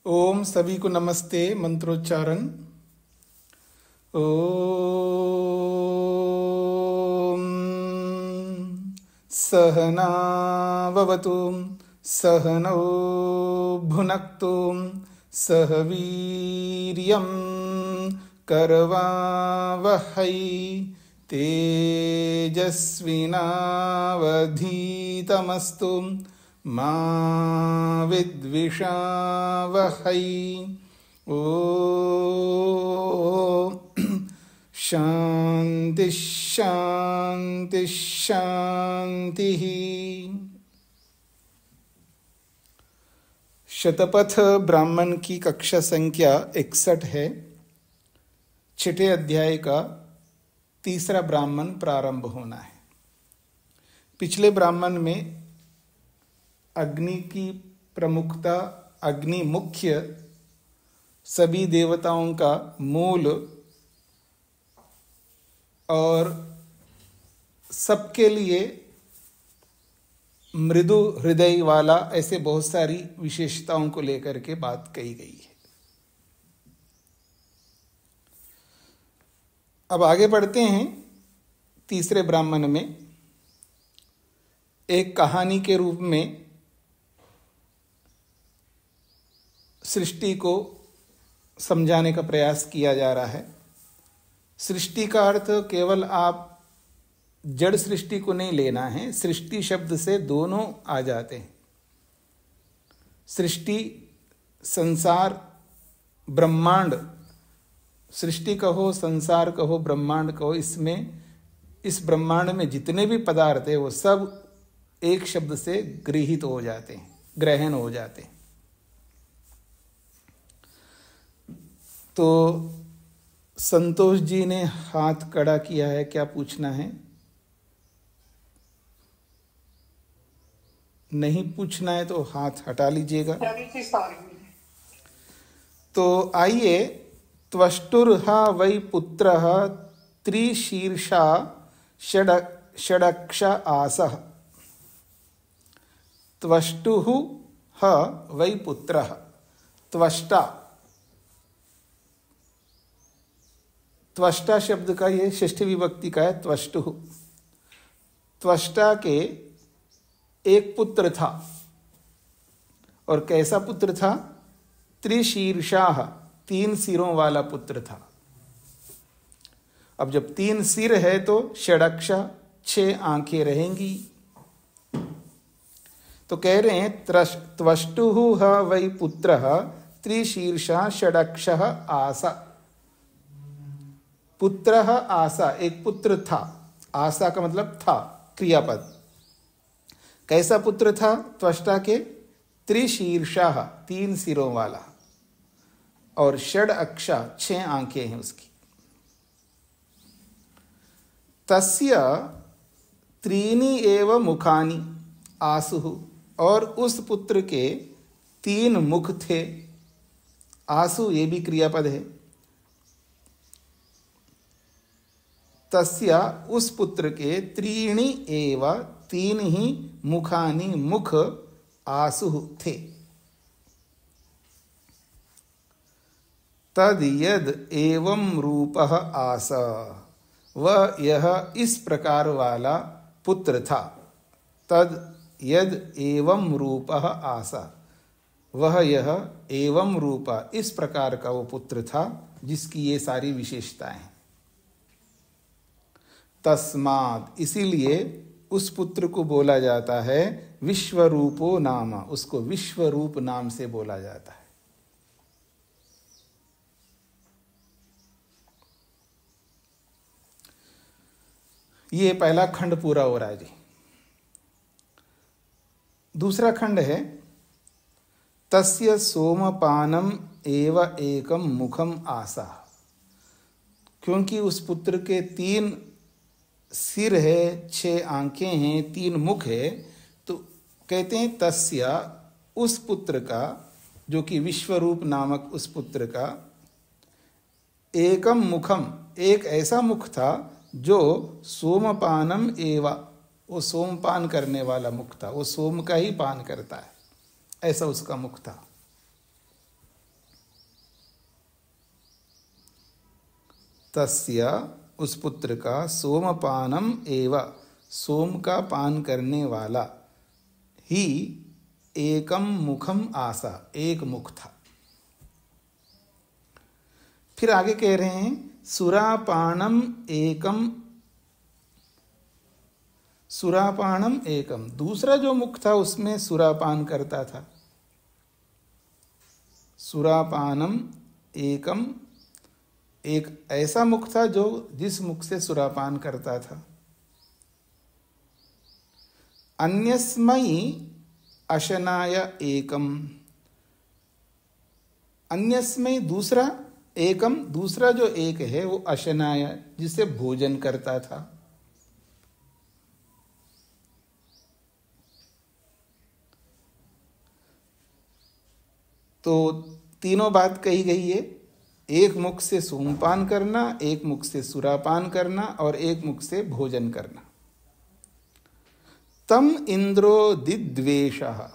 ओम सभी को नमस्ते। मंत्रोच्चारण। ओम सहना भवतु सहनौ भुनक्तु सह वीर्यं करवावहै तेजस्विनावधीतमस्तु मा विद्विषावहै। ओम शांति शांति शांति। शतपथ ब्राह्मण की कक्षा संख्या 61 है। छठे अध्याय का तीसरा ब्राह्मण प्रारंभ होना है। पिछले ब्राह्मण में अग्नि की प्रमुखता, अग्नि मुख्य, सभी देवताओं का मूल और सबके लिए मृदु हृदय वाला, ऐसे बहुत सारी विशेषताओं को लेकर के बात कही गई है। अब आगे बढ़ते हैं। तीसरे ब्राह्मण में एक कहानी के रूप में सृष्टि को समझाने का प्रयास किया जा रहा है। सृष्टि का अर्थ केवल आप जड़ सृष्टि को नहीं लेना है। सृष्टि शब्द से दोनों आ जाते हैं। सृष्टि, संसार, ब्रह्मांड। सृष्टि कहो, संसार कहो, ब्रह्मांड कहो, इस ब्रह्मांड में जितने भी पदार्थ है वो सब एक शब्द से गृहीत हो जाते हैं, ग्रहण हो जाते हैं। तो संतोष जी ने हाथ खड़ा किया है, क्या पूछना है? नहीं पूछना है तो हाथ हटा लीजिएगा। तो आइए। त्वष्टुर्हा वै पुत्रः त्रिशीर्षा षडक्ष आसः। त्वष्टुः ह वै पुत्रः। त्वष्टा, त्वष्टा शब्द का ये षष्ठी विभक्ति का है। त्वष्टुः, त्वष्टा के एक पुत्र था। और कैसा पुत्र था? त्रिशीर्षाः, 3 सिरों वाला पुत्र था। अब जब 3 सिर है तो षडक्ष, 6 आंखें रहेंगी। तो कह रहे हैं त्वष्टुः ह वै पुत्रः त्रिशीर्षा षडक्षः आसा। पुत्रः आसा, एक पुत्र था। आसा का मतलब था, क्रियापद। कैसा पुत्र था? त्वष्टा के त्रिशीर्षा, 3 सिरों वाला, और षड अक्षा, 6 आंखें हैं उसकी। तस्य त्रीणि एव मुखानि आसुः, और उस पुत्र के 3 मुख थे। आसु ये भी क्रियापद है। तस्य, उस पुत्र के, त्रीणि एव, 3 ही मुखानि, मुख, आसुः थे। तद यद एवं रूपः आस, वह यह इस प्रकार वाला पुत्र था। तद यद एवं रूपः आसा, वह यह एवं रूप, इस प्रकार का वो पुत्र था जिसकी ये सारी विशेषताएं हैं। तस्मात्, इसीलिए उस पुत्र को बोला जाता है विश्वरूपो नाम। उसको विश्वरूप नाम से बोला जाता है। ये पहला खंड पूरा हो रहा है जी। दूसरा खंड है तस्य सोमपानम एव एकम मुखम आसा। क्योंकि उस पुत्र के 3 सिर है, 6 आंखें हैं, 3 मुख है, तो कहते हैं तस्य, उस पुत्र का, जो कि विश्वरूप नामक उस पुत्र का, एकम मुखम, एक ऐसा मुख था जो सोमपानम एवा, वो सोमपान करने वाला मुख था। वो सोम का ही पान करता है, ऐसा उसका मुख था। तस्य उस पुत्र का सोमपानम एव सोम का पान करने वाला ही एकम मुखम आसा एक मुख था। फिर आगे कह रहे हैं सुरापानम एकम दूसरा जो मुख था उसमें सुरापान करता था। सुरापानम एकम एक ऐसा मुख था जो जिस मुख से सुरापान करता था। अन्यस्मयी अशनाय एकम अन्यस्मयी दूसरा एकम दूसरा जो एक है वो अशनाय जिसे भोजन करता था। तो तीनों बात कही गई है, एक मुख से सोमपान करना, एक मुख से सुरापान करना और एक मुख से भोजन करना। तम इंद्रो दिद्वेषः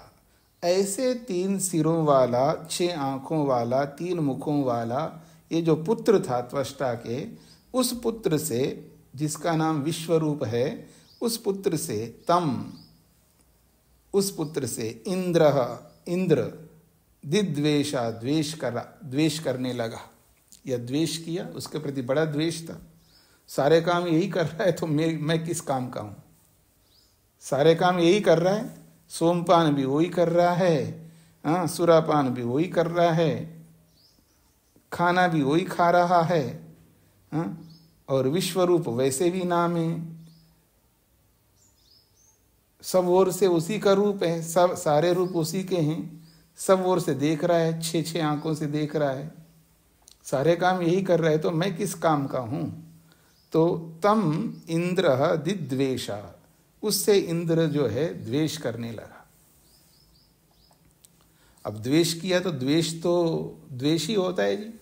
ऐसे 3 सिरों वाला 6 आंखों वाला 3 मुखों वाला ये जो पुत्र था त्वष्टा के, उस पुत्र से जिसका नाम विश्वरूप है, उस पुत्र से उस पुत्र से इंद्र दिद्वेषा द्वेष करने लगा या द्वेष किया, उसके प्रति बड़ा द्वेष था। सारे काम यही कर रहा है तो मैं किस काम का हूं? सारे काम यही कर रहा है, सोमपान भी वही कर रहा है, सुरापान भी वही कर रहा है, खाना भी वही खा रहा है, और विश्वरूप वैसे भी नाम है, सब ओर से उसी का रूप है, सब सारे रूप उसी के हैं, सब ओर से देख रहा है, 6 आंखों से देख रहा है, सारे काम यही कर रहा है तो मैं किस काम का हूं? तो तम इंद्र दिद्वेषा उससे इंद्र जो है द्वेष करने लगा। अब द्वेष किया तो द्वेष ही होता है जी,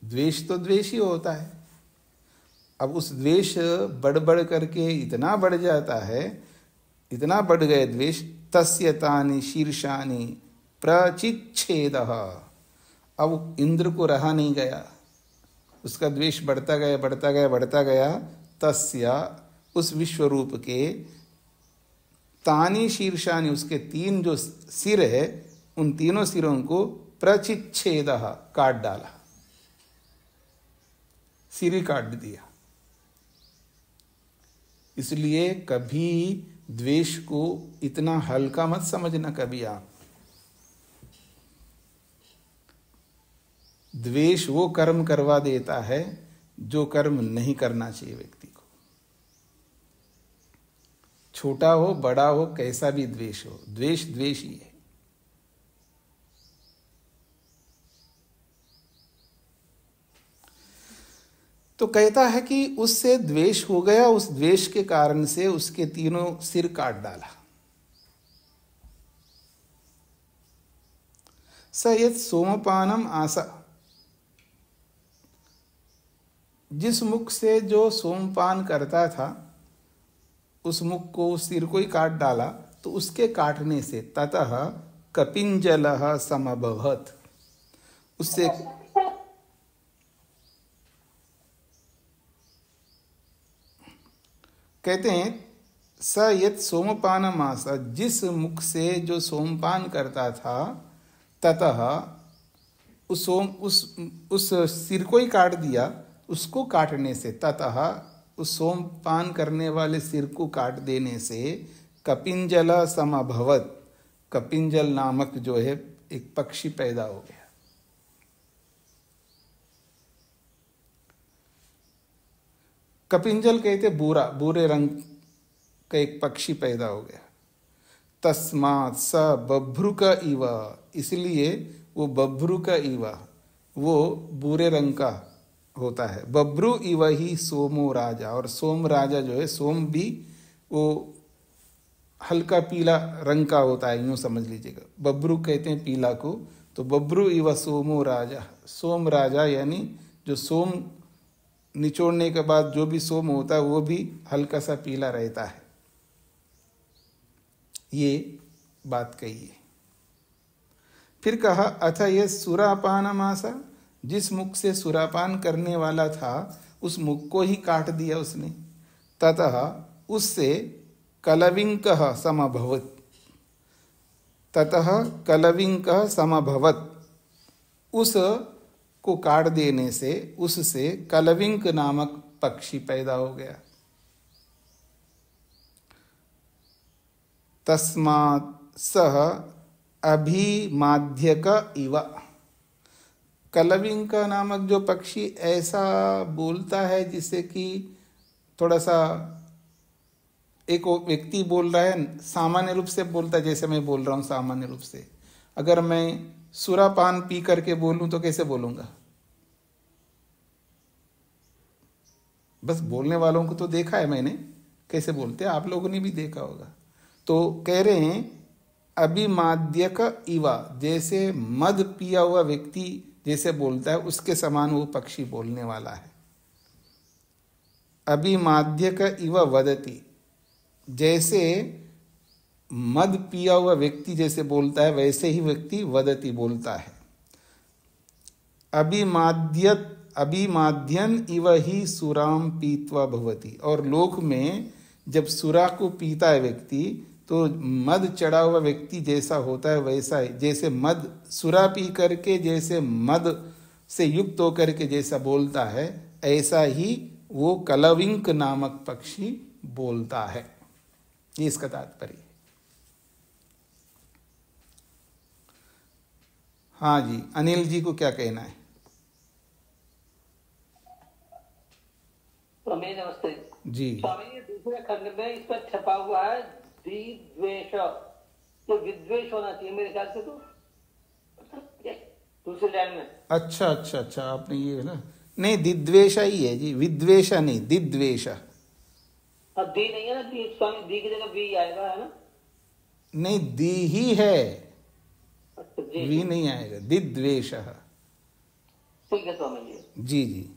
द्वेष तो द्वेष ही होता है। अब उस द्वेष बढ़ करके इतना बढ़ जाता है, इतना बढ़ गए द्वेष, तस्य तानि शीर्षानि प्रचिच्छेदः। अब इंद्र को रहा नहीं गया, उसका द्वेष बढ़ता गया। तस्य उस विश्वरूप के तानि शीर्षानि उसके 3 जो सिर है, उन तीनों सिरों को प्रचिच्छेदः काट डाला, सिर ही काट दिया। इसलिए कभी द्वेष को इतना हल्का मत समझना। कभी आप द्वेष वो कर्म करवा देता है जो कर्म नहीं करना चाहिए व्यक्ति को। छोटा हो बड़ा हो कैसा भी द्वेष हो, द्वेष द्वेष ही है। तो कहता है कि उससे द्वेष हो गया, उस द्वेष के कारण से उसके 3 सिर काट डाला। स यत् सोमपानम आसा जिस मुख से जो सोमपान करता था उस मुख को, उस सिर को ही काट डाला। तो उसके काटने से ततः कपिंजलः समभवत् उससे कहते हैं स यत् सोमपानम आसा जिस मुख से जो सोमपान करता था, ततः उस सिर को ही काट दिया। उसको काटने से ततः उस सोमपान करने वाले सिर को काट देने से कपिंजल समभवत् कपिंजल नामक जो है एक पक्षी पैदा हो गया। कपिंजल कहते बुरे रंग का एक पक्षी पैदा हो गया। तस्मात् स बभ्रुक इव इसलिए वो बभ्रुक इव वो बुरे रंग का होता है। बभ्रु इव ही सोमो राजा, और सोम राजा जो है, सोम भी वो हल्का पीला रंग का होता है, यूं समझ लीजिएगा। बभ्रु कहते हैं पीला को, तो बभ्रु इव सोमो राजा, सोम राजा यानी जो सोम निचोड़ने के बाद जो भी सोम होता है वो भी हल्का सा पीला रहता है। ये बात कही है। फिर कहा अथ ये सुरापानम आसा जिस मुख से सुरापान करने वाला था उस मुख को ही काट दिया उसने। ततः उससे कलविंकः समभवत्, ततः कलविंकः समभवत्, उस को काट देने से उससे कलविंक नामक पक्षी पैदा हो गया। तस्मात् सह अभिमाध्यक इव, कलविंक नामक जो पक्षी ऐसा बोलता है जिससे कि थोड़ा सा एक व्यक्ति बोल रहा है, सामान्य रूप से बोलता है जैसे मैं बोल रहा हूँ सामान्य रूप से। अगर मैं सुरापान पी करके बोलूं तो कैसे बोलूंगा? बस बोलने वालों को तो देखा है मैंने कैसे बोलते हैं, आप लोगों ने भी देखा होगा। तो कह रहे हैं अभिमाद्यक इवा, जैसे मद पिया हुआ व्यक्ति जैसे बोलता है उसके समान वो पक्षी बोलने वाला है। अभिमाद्यक इव वदति, जैसे मद पिया हुआ व्यक्ति जैसे बोलता है वैसे ही व्यक्ति वदति बोलता है। अभिमाद्यन इव ही सुराम पीत्वा भवति, और लोक में जब सुरा को पीता है व्यक्ति तो मद चढ़ा हुआ व्यक्ति जैसा होता है वैसा ही, जैसे मद सुरा पी करके जैसे मद से युक्त होकर के जैसा बोलता है ऐसा ही वो कलविंक नामक पक्षी बोलता है। ये इसका तात्पर्य है। हाँ जी, अनिल जी को क्या कहना है? स्वामी नमस्ते जी स्वामी, ये दूसरे खंड में इस पर छपा हुआ है द्विद्वेष, तो विद्वेष होना चाहिए मेरे ख्याल से। तो दूसरी लाइन में अच्छा अच्छा अच्छा, आपने ये ना, नहीं दिद्वेष ही है जी, विद्वेष नहीं, दिद्वेष। हाँ दी नहीं है ना, दी स्वामी, दी की जगह वी आएगा, है ना? नहीं, दी ही है, अच्छा जी, वी नहीं आएगा, दिद्वेष। ठीक है स्वामी जी। जी जी,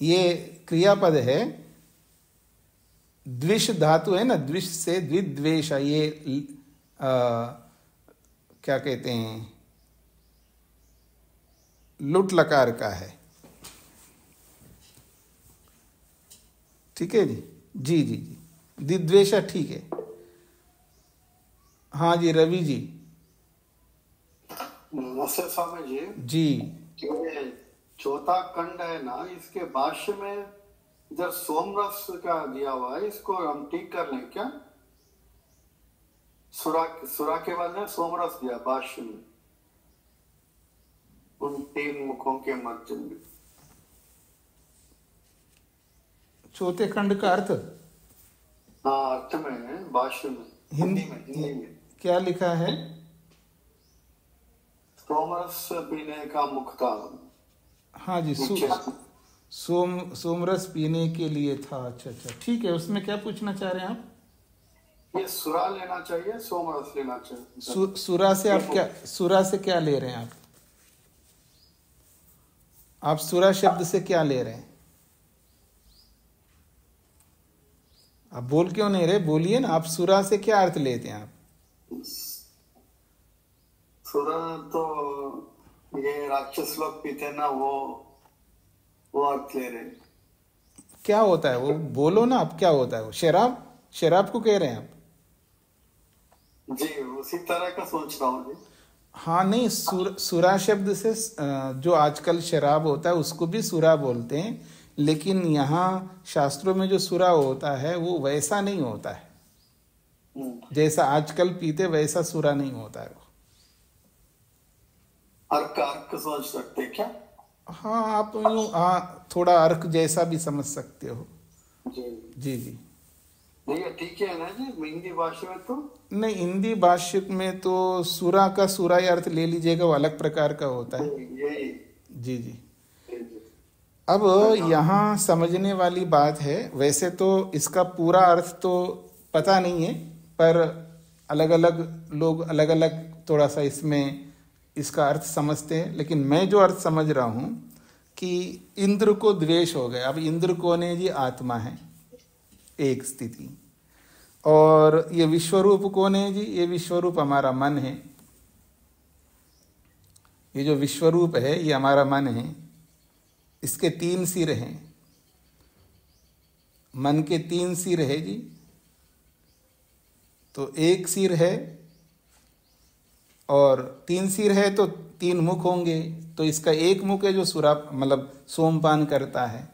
ये क्रियापद है, द्विष धातु है ना, द्विष से द्विद्वेष, ये क्या कहते हैं, लुट लकार का है। ठीक है जी, जी जी जी, दिद्वेष ठीक है। हाँ जी, रवि जी। नमस्ते स्वामी जी। जी, ये चौथा खंड है ना, इसके भाष्य में इधर सोमरस का दिया हुआ है, इसको हम ठीक कर लें क्या? सुरा के बाद में सोमरस दिया भाष्य में, उन तीन मुखों के मध्य में। चौथे खंड का अर्थ हाँ, अर्थ में है, भाष्य में, हिंदी में क्या लिखा है? सोमरस पीने का मुख था। हाँ जी, सोमरस पीने के लिए था। अच्छा अच्छा, ठीक है। उसमें क्या पूछना चाह रहे हैं आप? ये सुरा लेना चाहिए, सोमरस लेना चाहिए? सुरा से आप क्या, सुरा से क्या ले रहे हैं आप सुरा शब्द से क्या ले रहे हैं? आप बोल क्यों नहीं रहे? बोलिए ना, आप सुरा से क्या अर्थ लेते हैं आप? सुरा तो ये राक्षस लोग पीते ना, वो अर्थ ले रहे हैं। क्या होता है वो? बोलो ना आप, क्या होता है वो? शराब, शराब को कह रहे हैं आप? जी, उसी तरह का सोच रहा हूँ जी। हाँ नहीं, सुरा शब्द से जो आजकल शराब होता है उसको भी सुरा बोलते हैं, लेकिन यहाँ शास्त्रों में जो सुरा होता है वो वैसा नहीं होता है, जैसा आजकल पीते वैसा सुरा नहीं होता है वो। अर्क सोच सकते क्या? हाँ, आप यूँ थोड़ा अर्क जैसा भी समझ सकते हो। जी जी जी, नहीं ठीक है ना जी। हिंदी भाषा में तो नहीं, हिंदी भाष्य में तो सुरा का सुरा अर्थ ले लीजिएगा, वो अलग प्रकार का होता है। यही। जी जी। अब यहाँ समझने वाली बात है, वैसे तो इसका पूरा अर्थ तो पता नहीं है, पर अलग अलग लोग अलग अलग थोड़ा सा इसमें इसका अर्थ समझते हैं, लेकिन मैं जो अर्थ समझ रहा हूँ कि इंद्र को द्वेष हो गया। अब इंद्र कौन है जी? आत्मा है, एक स्थिति। और ये विश्वरूप कौन है जी? ये विश्वरूप हमारा मन है। ये जो विश्वरूप है ये हमारा मन है, इसके 3 सिर हैं, मन के 3 सिर है जी। तो एक सिर है और 3 सिर है तो 3 मुख होंगे। तो इसका एक मुख है जो मतलब सोमपान करता है।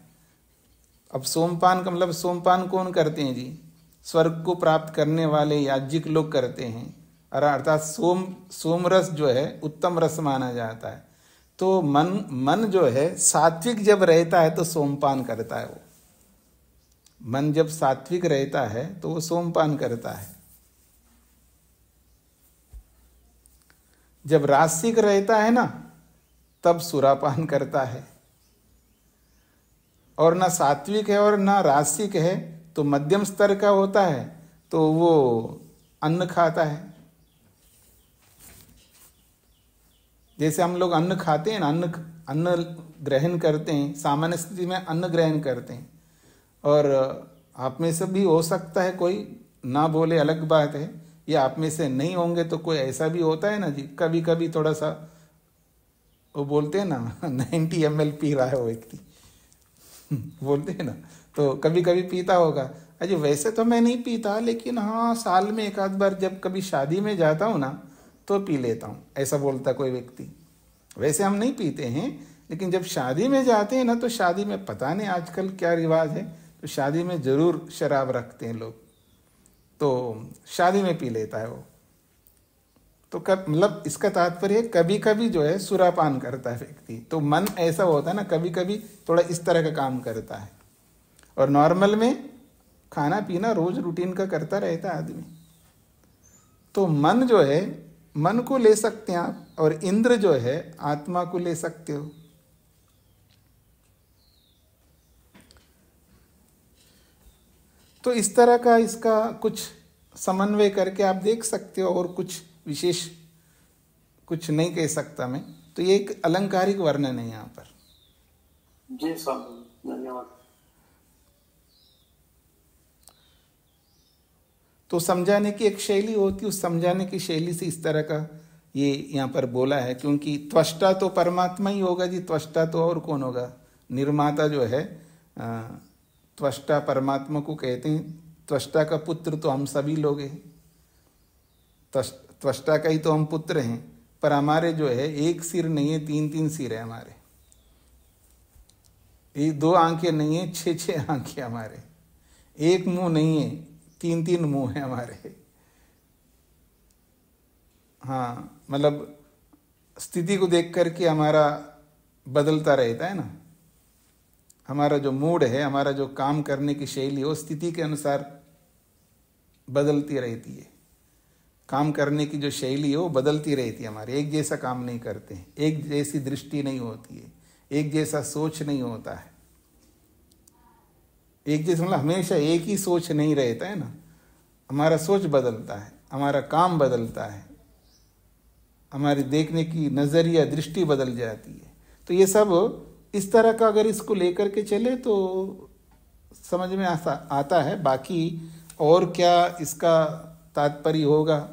अब सोमपान का मतलब सोमपान कौन करते हैं जी? स्वर्ग को प्राप्त करने वाले याज्ञिक लोग करते हैं। और अर्थात सोम रस जो है उत्तम रस माना जाता है। तो मन जो है सात्विक जब रहता है तो सोमपान करता है। वो मन जब सात्विक रहता है तो वो सोमपान करता है। जब रासिक रहता है ना तब सुरापान करता है। और ना सात्विक है और ना रासिक है तो मध्यम स्तर का होता है तो वो अन्न खाता है। जैसे हम लोग अन्न खाते हैं ना, अन्न ग्रहण करते हैं, सामान्य स्थिति में अन्न ग्रहण करते हैं। और आप में से भी हो सकता है कोई ना बोले, अलग बात है, या आप में से नहीं होंगे तो कोई ऐसा भी होता है ना जी, कभी कभी थोड़ा सा वो बोलते हैं ना 90 ml पी रहा है वो व्यक्ति बोलते हैं ना, तो कभी कभी पीता होगा। अजी वैसे तो मैं नहीं पीता, लेकिन हाँ साल में एक आध बार जब कभी शादी में जाता हूँ ना तो पी लेता हूँ, ऐसा बोलता कोई व्यक्ति। वैसे हम नहीं पीते हैं, लेकिन जब शादी में जाते हैं ना तो शादी में पता नहीं आजकल क्या रिवाज है, तो शादी में जरूर शराब रखते हैं लोग, तो शादी में पी लेता है वो। तो मतलब इसका तात्पर्य कभी कभी जो है सुरापान करता है व्यक्ति। तो मन ऐसा होता है ना, कभी कभी थोड़ा इस तरह का काम करता है। और नॉर्मल में खाना पीना रोज रूटीन का करता रहता है आदमी। तो मन जो है, मन को ले सकते हैं आप, और इंद्र जो है आत्मा को ले सकते हो। तो इस तरह का इसका कुछ समन्वय करके आप देख सकते हो, और कुछ विशेष कुछ नहीं कह सकता मैं। तो ये एक अलंकारिक वर्णन है यहाँ पर। जी साहब, धन्यवाद। तो समझाने की एक शैली होती है, उस समझाने की शैली से इस तरह का ये यहाँ पर बोला है। क्योंकि त्वष्टा तो परमात्मा ही होगा जी, त्वष्टा तो और कौन होगा? निर्माता जो है त्वष्टा परमात्मा को कहते हैं। त्वष्टा का पुत्र तो हम सभी लोग हैं, त्वष्टा का ही तो हम पुत्र हैं। पर हमारे जो है एक सिर नहीं है, 3 सिर है हमारे। ये 2 आंखें नहीं है, 6 आंखें हमारे। एक मुंह नहीं है, 3 मुंह है हमारे। हाँ, मतलब स्थिति को देख करके हमारा बदलता रहता है ना। हमारा जो मूड है, हमारा जो काम करने की शैली है, वो स्थिति के अनुसार बदलती रहती है। काम करने की जो शैली है वो बदलती रहती है हमारी। एक जैसा काम नहीं करते हैं, एक जैसी दृष्टि नहीं होती है, एक जैसा सोच नहीं होता है। एक जैसा मतलब हमेशा एक ही सोच नहीं रहता है ना। हमारा सोच बदलता है, हमारा काम बदलता है, हमारी देखने की नज़रिया दृष्टि बदल जाती है। तो ये सब इस तरह का अगर इसको लेकर के चले तो समझ में आता है। बाकी और क्या इसका तात्पर्य होगा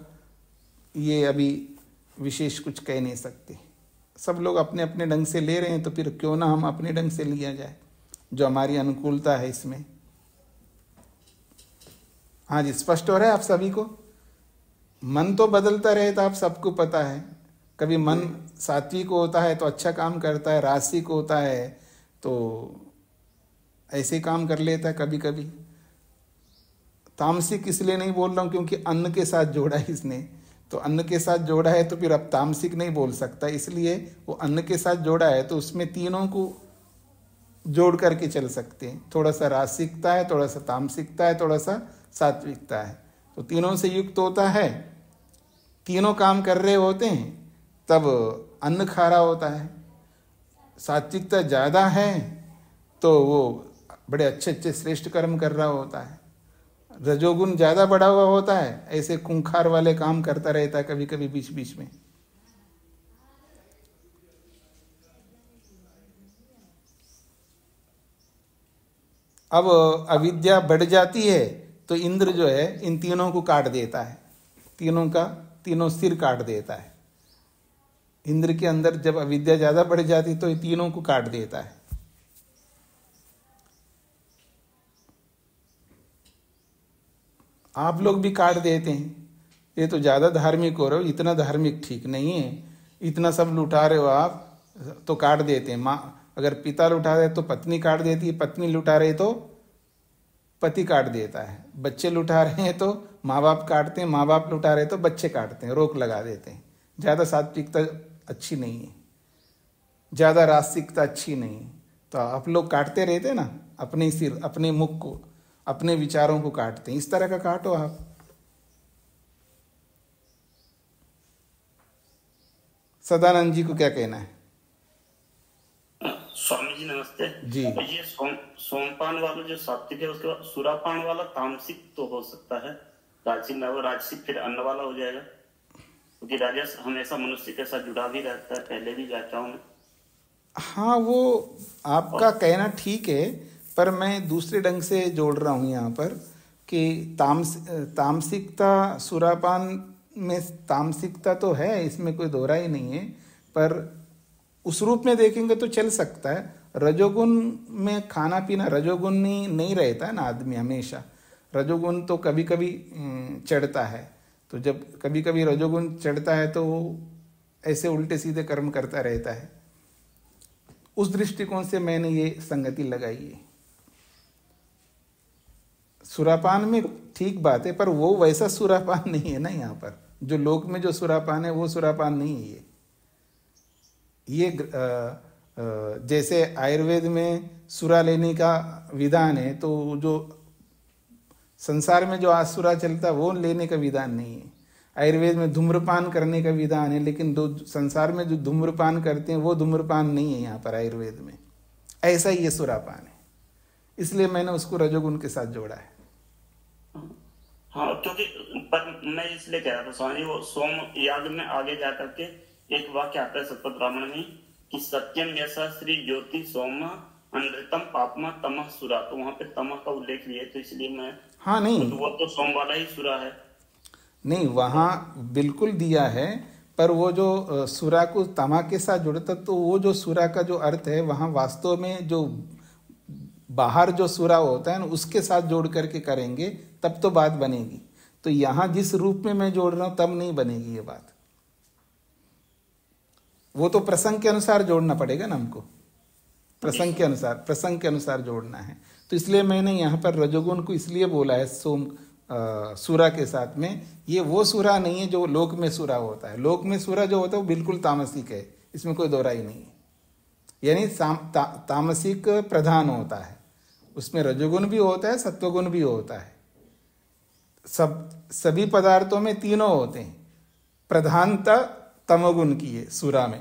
ये अभी विशेष कुछ कह नहीं सकते। सब लोग अपने अपने ढंग से ले रहे हैं, तो फिर क्यों ना हम अपने ढंग से लिया जाए जो हमारी अनुकूलता है इसमें। हाँ जी, स्पष्ट हो रहा है आप सभी को? मन तो बदलता रहता, आप सबको पता है। कभी मन सात्विक होता है तो अच्छा काम करता है, रासिक होता है तो ऐसे काम कर लेता है कभी कभी। तामसिक इसलिए नहीं बोल रहा हूँ क्योंकि अन्न के साथ जोड़ा है इसने, तो अन्न के साथ जोड़ा है तो फिर अब तामसिक नहीं बोल सकता, इसलिए वो अन्न के साथ जोड़ा है तो उसमें तीनों को जोड़ करके चल सकते हैं। थोड़ा सा रासिकता है, थोड़ा सा तामसिकता है, थोड़ा सा सात्विकता है, तो तीनों से युक्त होता है। तीनों काम कर रहे होते हैं तब अन्न खा रहा होता है। सात्विकता ज़्यादा है तो वो बड़े अच्छे श्रेष्ठ कर्म कर रहा होता है। रजोगुण ज़्यादा बढ़ा हुआ होता है, ऐसे खूंखार वाले काम करता रहता है कभी कभी बीच बीच में। अब अविद्या बढ़ जाती है तो इंद्र जो है इन तीनों को काट देता है, तीनों सिर काट देता है। इंद्र के अंदर जब अविद्या ज़्यादा बढ़ जाती तो ये तीनों को काट देता है। आप लोग भी काट देते हैं। ये तो ज़्यादा धार्मिक हो रहे हो, इतना धार्मिक ठीक नहीं है। इतना सब लुटा रहे हो आप, तो काट देते हैं। माँ अगर पिता लुटा रहे तो पत्नी काट देती है, पत्नी लुटा रहे तो पति काट देता है, बच्चे लुटा रहे हैं तो माँ बाप काटते हैं, माँ बाप लुटा रहे तो बच्चे काटते हैं, रोक लगा देते हैं। ज़्यादा सात्विकता अच्छी नहीं है, ज़्यादा रास्तिकता अच्छी नहीं है। तो आप लोग काटते रहते हैं ना, अपने सिर, अपने मुख को, अपने विचारों को काटते हैं। इस तरह का काटो आप। सदानंद जी को क्या कहना है? स्वामी जी नमस्ते जी। तो ये सोमपान वाला जो सात्विक है, उसके बाद सुरापान वाला तामसिक तो हो सकता है, राजसिक ना हो, राजसिक फिर अन्न वाला हो जाएगा, क्योंकि राजस हमेशा मनुष्य के साथ जुड़ा भी रहता है, पहले भी व्याख्याओं में। हाँ, वो आपका कहना ठीक है, पर मैं दूसरे ढंग से जोड़ रहा हूँ यहाँ पर कि तामसिकता, सुरापान में तामसिकता तो है, इसमें कोई दोहरा ही नहीं है, पर उस रूप में देखेंगे तो चल सकता है। रजोगुण में खाना पीना रजोगुण नहीं रहता है ना आदमी हमेशा। रजोगुण तो कभी कभी चढ़ता है, तो जब कभी कभी रजोगुण चढ़ता है तो वो ऐसे उल्टे सीधे कर्म करता रहता है। उस दृष्टिकोण से मैंने ये संगति लगाई है। सुरापान में ठीक बात है, पर वो वैसा सुरापान नहीं है ना। यहाँ पर जो लोक में जो सुरापान है वो सुरापान नहीं है। ये जैसे आयुर्वेद में सुरा लेने का विधान है, तो जो संसार में जो आसुरा चलता है वो लेने का विधान नहीं है। आयुर्वेद में धूम्रपान करने का विधान है, लेकिन संसार में जो धूम्रपान करते हैं वो धूम्रपान नहीं है यहाँ पर आयुर्वेद में। ऐसा ही ये सुरापान है, इसलिए मैंने उसको रजोगुण के साथ जोड़ा है। हाँ, क्योंकि पर मैं इसलिए कह रहा था स्वामी, वो सोम याग में आगे जा करके एक वाक्य आता है सतपथ ब्राह्मण में कि सत्यम यशा श्री ज्योति सोम अनृतम पापमा तमः सुरा, तो वहां पे तमः का उल्लेख भी है, तो इसलिए मैं हाँ नहीं, वो तो सोम वाला ही सुरा है। नहीं, वहाँ बिल्कुल दिया है, पर वो जो सुरा को तमा के साथ जुड़ता, तो वो जो सुरा का जो अर्थ है वहाँ वास्तव में जो बाहर जो सुरा होता है ना उसके साथ जोड़ करके करेंगे तब तो बात बनेगी। तो यहाँ जिस रूप में मैं जोड़ रहा हूँ तब नहीं बनेगी ये बात। वो तो प्रसंग के अनुसार जोड़ना पड़ेगा ना हमको, प्रसंग के अनुसार जोड़ना है। तो इसलिए मैंने यहाँ पर रजोगुण को इसलिए बोला है सुरा के साथ में। ये वो सुरा नहीं है जो लोक में सुरा होता है। लोक में सुरा जो होता है वो बिल्कुल तामसिक है, इसमें कोई दोहराई नहीं है। यानी तामसिक प्रधान होता है, उसमें रजोगुण भी होता है, सत्वगुण भी होता है। सभी पदार्थों में तीनों होते हैं। प्रधानता तमोगुण की है सुरा में,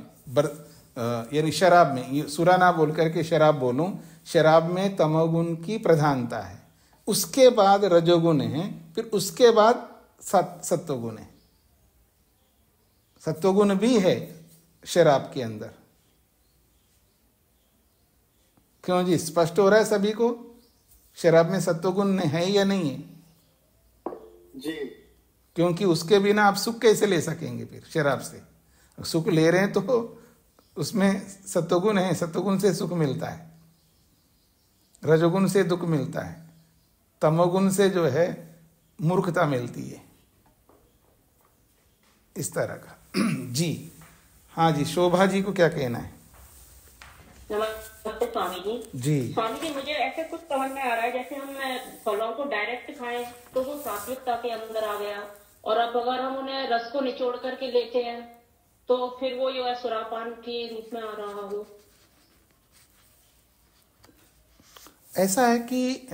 यानी शराब में, ये सुरा ना बोल करके शराब बोलूं, शराब में तमोगुण की प्रधानता है, उसके बाद रजोगुण है, फिर उसके बाद सत्वगुण है। सत्वगुण भी है शराब के अंदर। क्यों जी, स्पष्ट हो रहा है सभी को? शराब में सत्वगुण है या नहीं है? जी, क्योंकि उसके बिना आप सुख कैसे ले सकेंगे? फिर शराब से सुख ले रहे हैं तो उसमें सत्वगुण है, सत्वगुण से सुख मिलता है, रजोगुण से दुख मिलता है, तमोगुण से जो है मूर्खता मिलती है, इस तरह का। जी हाँ जी, शोभा जी को क्या कहना है? नमस्ते स्वामी जी। जी स्वामी जी, मुझे ऐसे कुछ समझ में आ रहा है जैसे हम फलों को डायरेक्ट खाएं तो वो सात्विकता के अंदर आ गया, और अब अगर हम उन्हें रस को निचोड़ करके लेते हैं तो फिर वो जो है सुरापान के रूप में आ रहा हो। ऐसा है कि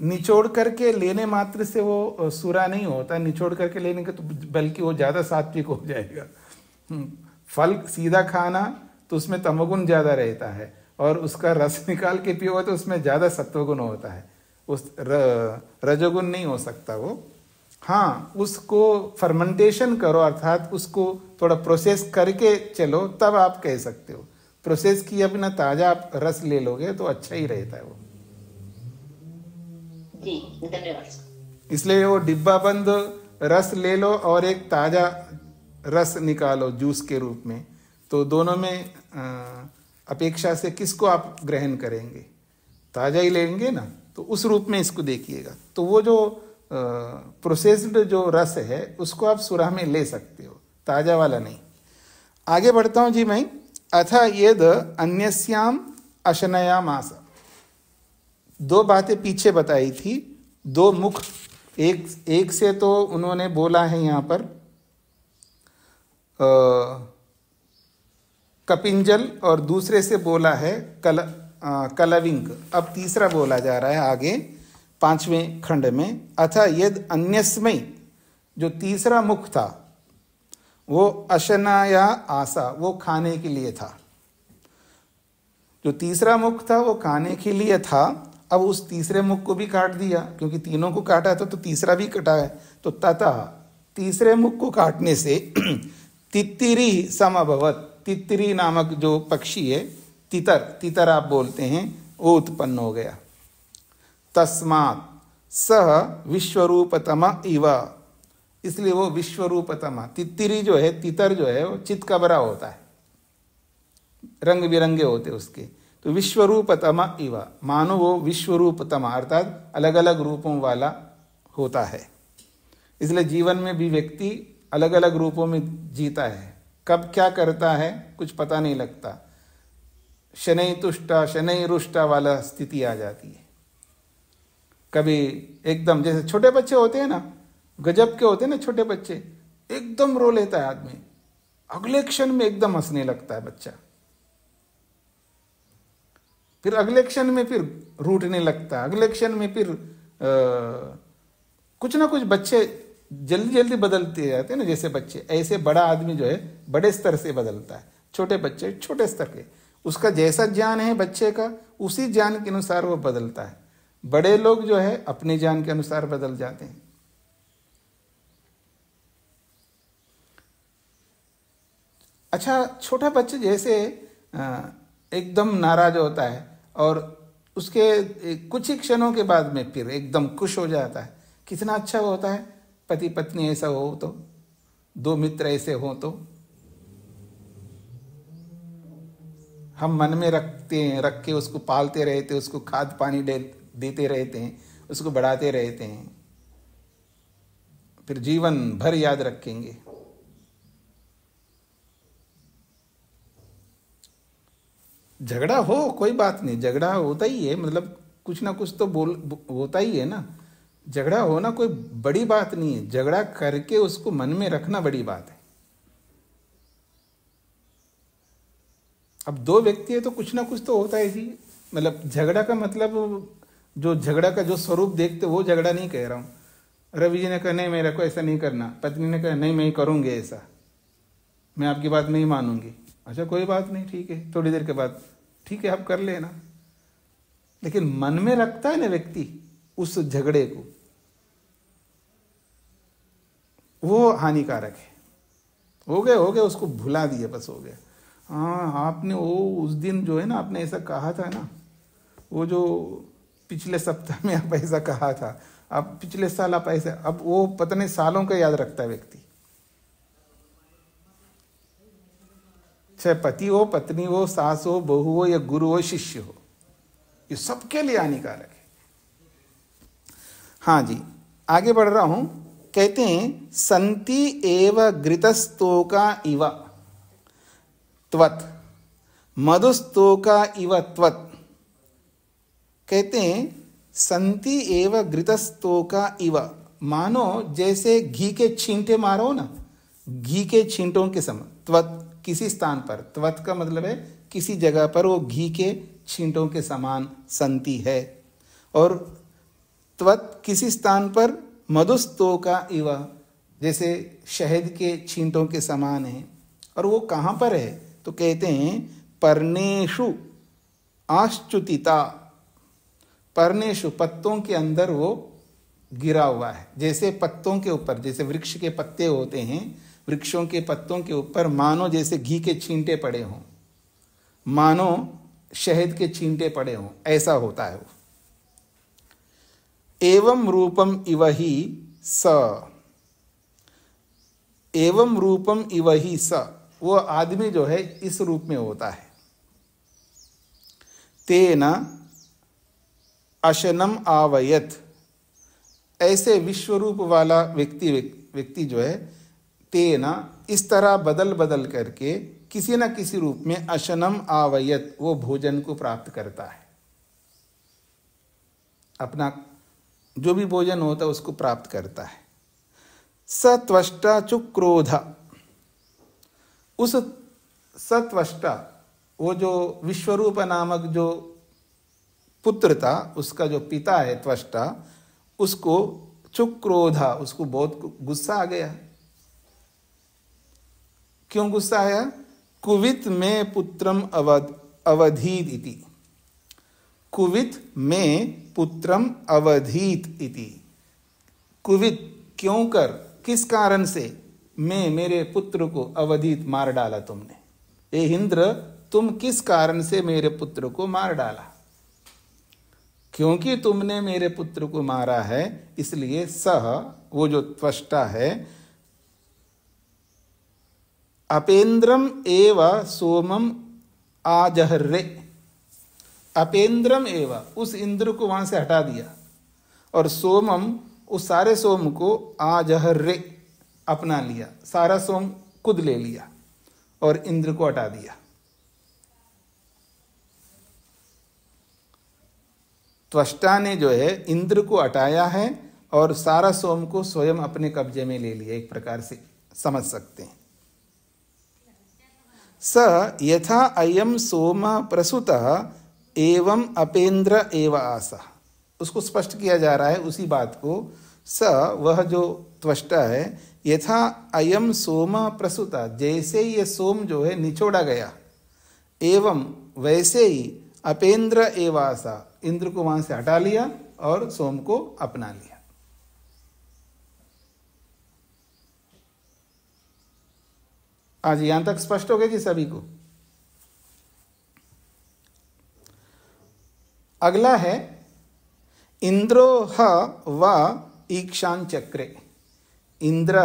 निचोड़ करके लेने मात्र से वो सुरा नहीं होता। निचोड़ करके लेने का तो बल्कि वो ज़्यादा सात्विक हो जाएगा। फल सीधा खाना तो उसमें तमोगुण ज़्यादा रहता है, और उसका रस निकाल के पियो तो उसमें ज़्यादा सत्वगुण होता है, उस रजोगुण नहीं हो सकता वो। हाँ, उसको फर्मेंटेशन करो, अर्थात उसको थोड़ा प्रोसेस करके चलो, तब आप कह सकते हो। प्रोसेस किया बिना ताज़ा आप रस ले लोगे तो अच्छा ही रहता है वो। जी धन्यवाद। इसलिए वो डिब्बा बंद रस ले लो और एक ताज़ा रस निकालो जूस के रूप में, तो दोनों में अपेक्षा से किसको आप ग्रहण करेंगे? ताज़ा ही लेंगे ना, तो उस रूप में इसको देखिएगा। तो वो जो प्रोसेस्ड जो रस है उसको आप सुरा में ले सकते हो, ताजा वाला नहीं। आगे बढ़ता हूं जी मैं। अथ यद अन्यस्याम अशनयामास, दो बातें पीछे बताई थी, दो मुख, एक से तो उन्होंने बोला है यहाँ पर कपिंजल, और दूसरे से बोला है कलविंक। अब तीसरा बोला जा रहा है आगे 5वें खंड में। अथ यद अन्यस्मै, जो तीसरा मुख था वो अशनाया आसा, वो खाने के लिए था। जो तीसरा मुख था वो खाने के लिए था। अब उस तीसरे मुख को भी काट दिया, क्योंकि तीनों को काटा था तो तीसरा भी कटा है। तो ततः तीसरे मुख को काटने से तित्तिरी समभवत, तित्तिरी नामक जो पक्षी है, तितर आप बोलते हैं, वो उत्पन्न हो गया। तस्मात् सह विश्वरूपतम इव, इसलिए वो विश्वरूपतम, तित्तिरी जो है, तितर जो है वो चितकबरा होता है, रंग बिरंगे होते उसके, तो विश्वरूपतम इव, मानो वो विश्वरूपतम अर्थात अलग अलग रूपों वाला होता है। इसलिए जीवन में भी व्यक्ति अलग अलग रूपों में जीता है, कब क्या करता है कुछ पता नहीं लगता। शनै तुष्टा शनै रुष्टा वाला स्थिति आ जाती है। कभी एकदम, जैसे छोटे बच्चे होते हैं ना, गजब के होते हैं ना छोटे बच्चे, एकदम रो लेता है आदमी, अगले क्षण में एकदम हंसने लगता है बच्चा, फिर अगले क्षण में फिर रूठने लगता है, अगले क्षण में फिर कुछ ना कुछ बच्चे जल्दी जल्दी बदलते जाते हैं ना, जैसे बच्चे, ऐसे बड़ा आदमी जो है बड़े स्तर से बदलता है, छोटे बच्चे छोटे स्तर के, उसका जैसा ज्ञान है बच्चे का उसी ज्ञान के अनुसार वो बदलता है। बड़े लोग जो है अपने ज्ञान के अनुसार बदल जाते हैं। अच्छा, छोटा बच्चे जैसे एकदम नाराज होता है और उसके कुछ ही क्षणों के बाद में फिर एकदम खुश हो जाता है, कितना अच्छा होता है। पति पत्नी ऐसा हो तो, दो मित्र ऐसे हो तो हम मन में रखते हैं, रख के उसको पालते रहते हैं, उसको खाद पानी देते रहते हैं, उसको बढ़ाते रहते हैं, फिर जीवन भर याद रखेंगे। झगड़ा हो कोई बात नहीं, झगड़ा होता ही है, मतलब कुछ ना कुछ तो होता ही है ना, झगड़ा होना कोई बड़ी बात नहीं है, झगड़ा करके उसको मन में रखना बड़ी बात है। अब दो व्यक्ति है तो कुछ ना कुछ तो होता है जी, मतलब झगड़ा का मतलब जो झगड़ा का जो स्वरूप देखते वो झगड़ा नहीं कह रहा हूं। रवि जी ने कहा नहीं मेरे को ऐसा नहीं करना, पत्नी ने कहा नहीं मैं करूंगी ऐसा, मैं आपकी बात नहीं मानूंगी। अच्छा कोई बात नहीं, ठीक है, थोड़ी देर के बाद ठीक है आप कर लेना, लेकिन मन में रखता है ना व्यक्ति उस झगड़े को, वो हानिकारक है। हो गया उसको भुला दिया, बस हो गया। हाँ आपने वो उस दिन जो है ना आपने ऐसा कहा था ना, वो जो पिछले सप्ताह में आप ऐसा कहा था, अब पिछले साल आप ऐसे, अब वो पता नहीं सालों का याद रखता है व्यक्ति, चाहे पति हो पत्नी हो सास हो बहू हो या गुरु हो शिष्य हो, ये सबके लिए हानिकारक है। हाँ जी आगे बढ़ रहा हूं, कहते हैं संति एव घृतस्तोका इव त्वत् मधुस्तोका इव त्वत्, कहते हैं संति एव घृतस्तोका इव, मानो जैसे घी के छींटे मारो ना, घी के छींटों के समान। त्वत् किसी स्थान पर, त्वत् का मतलब है किसी जगह पर वो घी के छींटों के समान संति है, और त्वत् किसी स्थान पर मधुस्तोका इव, जैसे शहद के छींटों के समान है। और वो कहाँ पर है तो कहते हैं पर्णेषु आश्चुतिता, पर्णेषु पत्तों के अंदर वो गिरा हुआ है, जैसे पत्तों के ऊपर, जैसे वृक्ष के पत्ते होते हैं, वृक्षों के पत्तों के ऊपर मानो जैसे घी के छींटे पड़े हों, मानो शहद के छींटे पड़े हों, ऐसा होता है वो। एवं रूपम इव ही स, एवं रूपम इव ही स, वो आदमी जो है इस रूप में होता है। तेन अशनम आवयत, ऐसे विश्वरूप वाला व्यक्ति जो है तेना इस तरह बदल बदल करके किसी न किसी रूप में अशनम आवयत, वो भोजन को प्राप्त करता है, अपना जो भी भोजन होता है उसको प्राप्त करता है। सत्वष्टा चुक्रोध, उस सत्वष्टा वो जो विश्वरूप नामक जो पुत्र था, उसका जो पिता है त्वष्टा, उसको चुक्रोधा, उसको बहुत गुस्सा आ गया। क्यों गुस्सा आया? कुवित में पुत्रम अवधीत इति, कुवित में पुत्रम अवधीत इति, कुवित क्यों कर, किस कारण से, मैं मेरे पुत्र को अवधीत मार डाला तुमने, ए इंद्र तुम किस कारण से मेरे पुत्र को मार डाला? क्योंकि तुमने मेरे पुत्र को मारा है, इसलिए सह वो जो त्वष्टा है, अपेंद्रम एव सोमम आजहर्रे, अपेंद्रम एव उस इंद्र को वहां से हटा दिया, और सोमम उस सारे सोम को आजहर्रे अपना लिया, सारा सोम खुद ले लिया और इंद्र को हटा दिया। त्वष्टा ने जो है इंद्र को हटाया है और सारा सोम को स्वयं अपने कब्जे में ले लिया, एक प्रकार से समझ सकते हैं। स यथा अयम सोम प्रसूतः एवं अपेंद्र एव आसा, उसको स्पष्ट किया जा रहा है उसी बात को। स वह जो त्वष्टा है, यथा अयम सोम प्रसूता, जैसे ये सोम जो है निचोड़ा गया, एवं वैसे ही अपेंद्र एव आसा, इंद्र को वहां से हटा लिया और सोम को अपना लिया। आज यहां तक स्पष्ट हो गया जी सभी को। अगला है इंद्रो ह व ईक्षां चक्रे, इंद्र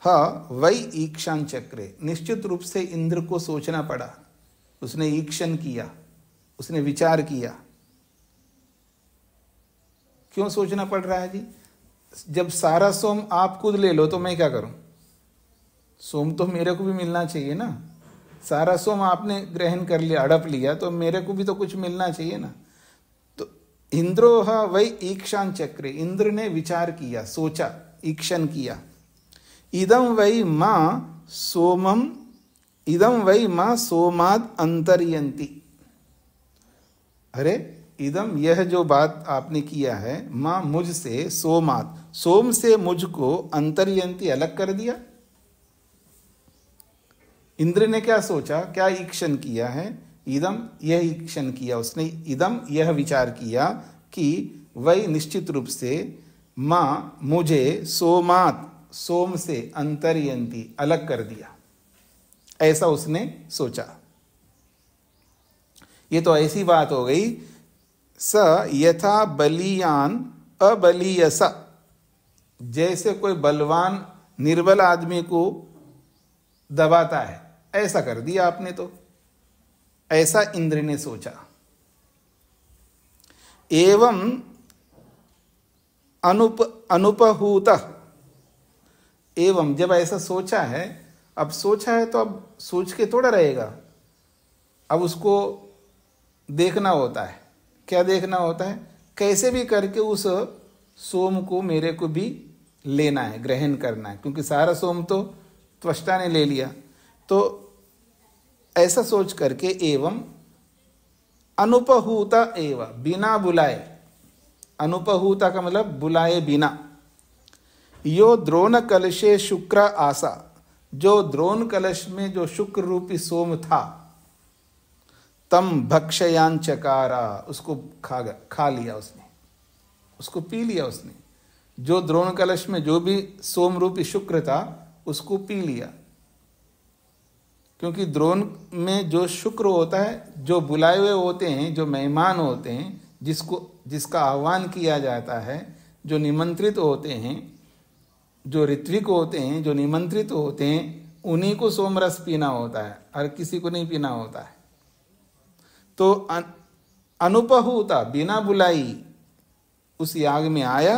ह वै ईक्षां चक्रे, निश्चित रूप से इंद्र को सोचना पड़ा, उसने ईक्षण किया, उसने विचार किया। क्यों सोचना पड़ रहा है जी? जब सारा सोम आप खुद ले लो तो मैं क्या करूं? सोम तो मेरे को भी मिलना चाहिए ना, सारा सोम आपने ग्रहण कर लिया, हड़प लिया, तो मेरे को भी तो कुछ मिलना चाहिए ना। तो इंद्रोह वै ईक्षां चक्रे, इंद्र ने विचार किया, सोचा, ईक्षण किया। इदं वै मां सोमम, इदं वै मां सोमाद अंतर्यन्ति, अरे इदम यह जो बात आपने किया है, मां मुझसे, सोमाद सोम से मुझको, अंतर्यंती अलग कर दिया। इंद्र ने क्या सोचा, क्या ईक्षण किया है? इदम यह ईक्षण किया उसने, इदम यह विचार किया कि वही निश्चित रूप से मां मुझे सोमात सोम से अंतर्यंती अलग कर दिया, ऐसा उसने सोचा। ये तो ऐसी बात हो गई। स यथा बलियान अबलियस, जैसे कोई बलवान निर्बल आदमी को दबाता है, ऐसा कर दिया आपने, तो ऐसा इंद्र ने सोचा। एवं अनुपहूत, एवं जब ऐसा सोचा है, अब सोचा है तो अब सोच के थोड़ा रहेगा, अब उसको देखना होता है। क्या देखना होता है? कैसे भी करके उस सोम को मेरे को भी लेना है, ग्रहण करना है, क्योंकि सारा सोम तो त्वष्टा ने ले लिया। तो ऐसा सोच करके एवं अनुपहूता एव, बिना बुलाए, अनुपहूता का मतलब बुलाए बिना, यो द्रोण कलशे शुक्र आसा, जो द्रोण कलश में जो शुक्र रूपी सोम था, तम भक्षयान चकारा, उसको खा लिया उसने, उसको पी लिया उसने। जो द्रोण कलश में जो भी सोम रूपी शुक्र था उसको पी लिया, क्योंकि द्रोण में जो शुक्र होता है, जो बुलाए हुए होते हैं, जो मेहमान होते हैं, जिसका आह्वान किया जाता है, जो निमंत्रित होते हैं, जो ऋत्विक होते हैं, जो निमंत्रित होते हैं, उन्हीं को सोमरस पीना होता है, हर किसी को नहीं पीना होता है। तो अनुपहूता, बिना बुलाई उस याग में आया,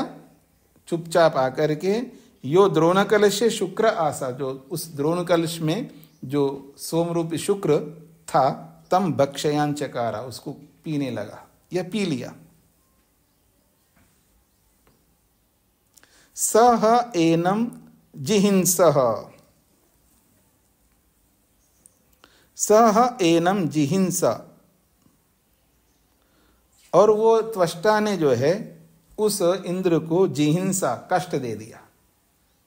चुपचाप आकर के यो द्रोण कलश शुक्र आसा, जो उस द्रोण कलश में जो सोम रूपी शुक्र था, तम भक्षयान चकारा, उसको पीने लगा या पी लिया। सह एनम जिहिंसह, सह एनम जिहिंसा, और वो त्वष्टा ने जो है उस इंद्र को जिहिंसा, कष्ट दे दिया,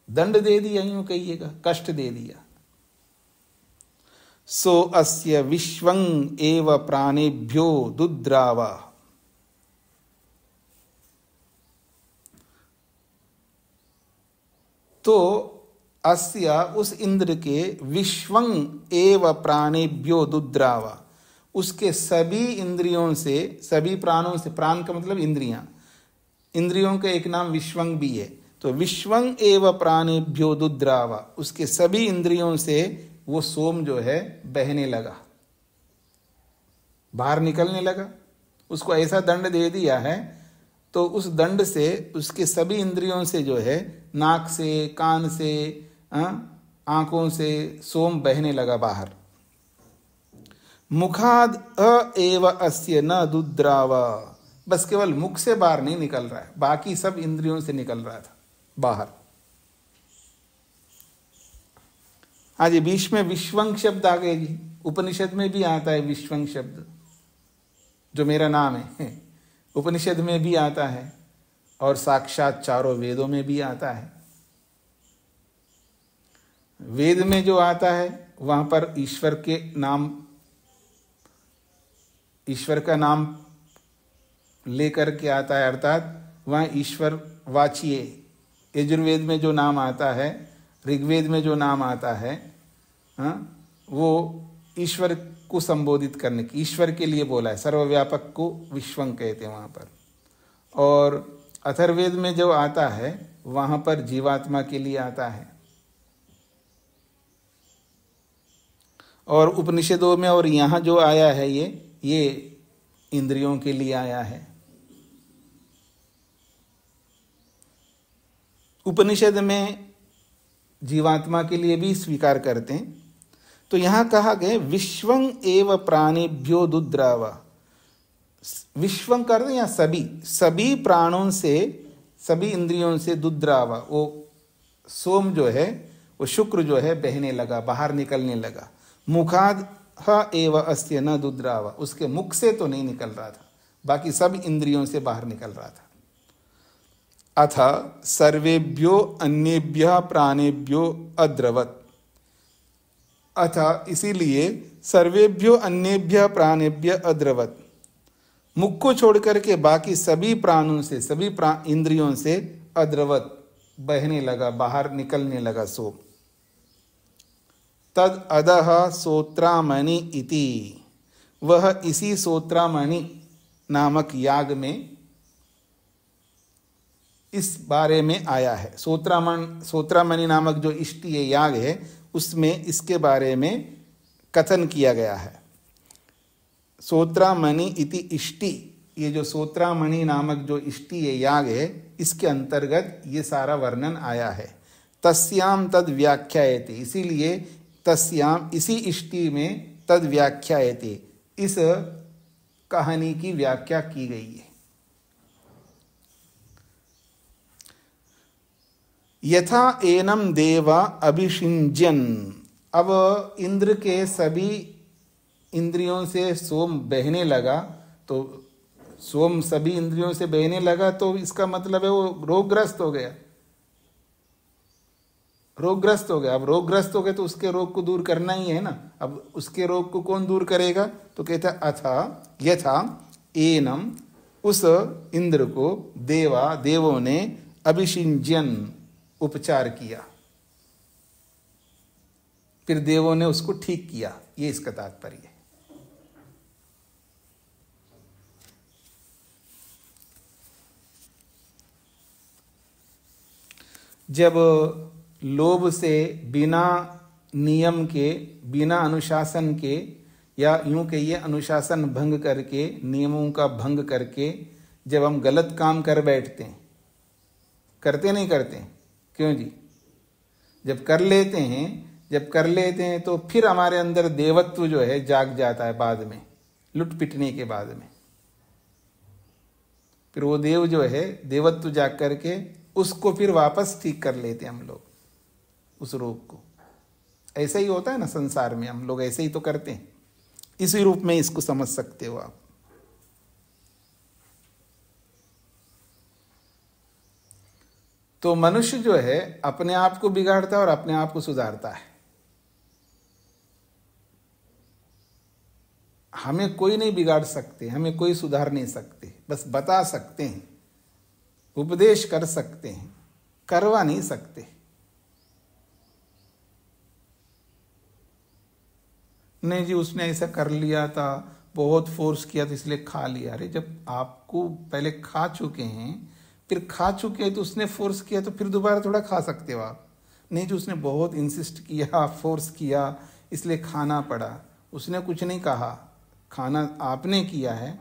दंड दे दिया, यूं कहिएगा, कष्ट दे दिया। सो अस्य विश्वं एव प्राणेभ्यो दुद्रावा, तो अस्य उस इंद्र के विश्वं एव प्राणेभ्यो दुद्रावा, उसके सभी इंद्रियों से, सभी प्राणों से, प्राण का मतलब इंद्रियां, इंद्रियों का एक नाम विश्वंग भी है, तो विश्वं एव प्राणेभ्यो दुद्रावा, उसके सभी इंद्रियों से वो सोम जो है बहने लगा, बाहर निकलने लगा। उसको ऐसा दंड दे दिया है, तो उस दंड से उसके सभी इंद्रियों से जो है, नाक से, कान से, आंखों से सोम बहने लगा बाहर। मुखाद एव अस्य न दुद्रावा, बस केवल मुख से बाहर नहीं निकल रहा है, बाकी सब इंद्रियों से निकल रहा था बाहर। आज बीच में विश्वंग शब्द आ गए जी, उपनिषद में भी आता है विश्वंग शब्द, जो मेरा नाम है, उपनिषद में भी आता है और साक्षात चारों वेदों में भी आता है। वेद में जो आता है वहां पर ईश्वर के नाम, ईश्वर का नाम लेकर के आता है, अर्थात वहाँ ईश्वर वाची है। यजुर्वेद में जो नाम आता है, ऋग्वेद में जो नाम आता है, वो ईश्वर को संबोधित करने की, ईश्वर के लिए बोला है, सर्वव्यापक को विश्वं कहते हैं वहाँ पर। और अथर्ववेद में जो आता है वहाँ पर जीवात्मा के लिए आता है, और उपनिषदों में और यहाँ जो आया है ये इंद्रियों के लिए आया है। उपनिषद में जीवात्मा के लिए भी स्वीकार करते हैं। तो यहाँ कहा गया विश्वं एव प्राणेभ्यो दुद्रावा, विश्वं कर दें या सभी प्राणों से, सभी इंद्रियों से दुद्रावा, वो सोम जो है, वो शुक्र जो है बहने लगा, बाहर निकलने लगा। मुखाद एव अस्य न दुद्रावा, उसके मुख से तो नहीं निकल रहा था, बाकी सब इंद्रियों से बाहर निकल रहा था। अथ सर्वेभ्यो अन्येभ्यः प्राणेभ्यो अद्रवत्, अथ इसीलिए सर्वेभ्यो अन्येभ्यः प्राणेभ्यः अद्रवत्, मुख को छोड़ करके बाकी सभी प्राणों से, सभी इंद्रियों से अद्रवत्, बहने लगा, बाहर निकलने लगा सोम। तद अदह सोत्रामणि इति, वह इसी सोत्रामणि नामक याग में इस बारे में आया है। सोत्रामणि नामक जो इष्टि याग है उसमें इसके बारे में कथन किया गया है। सोत्रामणि इति इष्टि, ये जो सोत्रामणि नामक जो इष्टि याग है इसके अंतर्गत ये सारा वर्णन आया है। तस्याम तद व्याख्यायते, इसीलिए तस्याम इसी इष्टि में तद व्याख्यायते, इस कहानी की व्याख्या की गई है। यथा एनम देवा अभिषिंजन, अब इंद्र के सभी इंद्रियों से सोम बहने लगा, तो सोम सभी इंद्रियों से बहने लगा तो इसका मतलब है वो रोगग्रस्त हो गया, रोगग्रस्त हो गया। अब रोगग्रस्त हो गए तो उसके रोग को दूर करना ही है ना। अब उसके रोग को कौन दूर करेगा? तो कहता है अथा यथा एनम, उस इंद्र को देवों ने अभिषिंजन, उपचार किया, फिर देवों ने उसको ठीक किया, ये इसका तात्पर्य है। जब लोभ से बिना नियम के, बिना अनुशासन के, या यूं कहिए अनुशासन भंग करके, नियमों का भंग करके जब हम गलत काम कर बैठते हैं करते नहीं करते? क्यों जी? जब कर लेते हैं तो फिर हमारे अंदर देवत्व जो है जाग जाता है बाद में, लुट पिटने के बाद में। फिर वो देव जो है देवत्व जाग करके उसको फिर वापस ठीक कर लेते हैं हम लोग, उस रोग को। ऐसा ही होता है ना संसार में, हम लोग ऐसे ही तो करते हैं। इसी रूप में इसको समझ सकते हो आप। तो मनुष्य जो है अपने आप को बिगाड़ता है और अपने आप को सुधारता है। हमें कोई नहीं बिगाड़ सकते, हमें कोई सुधार नहीं सकते, बस बता सकते हैं, उपदेश कर सकते हैं, करवा नहीं सकते। नहीं जी उसने ऐसा कर लिया था, बहुत फोर्स किया तो इसलिए खा लिया। अरे जब आपको पहले खा चुके हैं, फिर खा चुके हैं तो उसने फोर्स किया तो फिर दोबारा थोड़ा खा सकते हो आप। नहीं जी उसने बहुत इंसिस्ट किया, फोर्स किया, इसलिए खाना पड़ा। उसने कुछ नहीं कहा, खाना आपने किया है,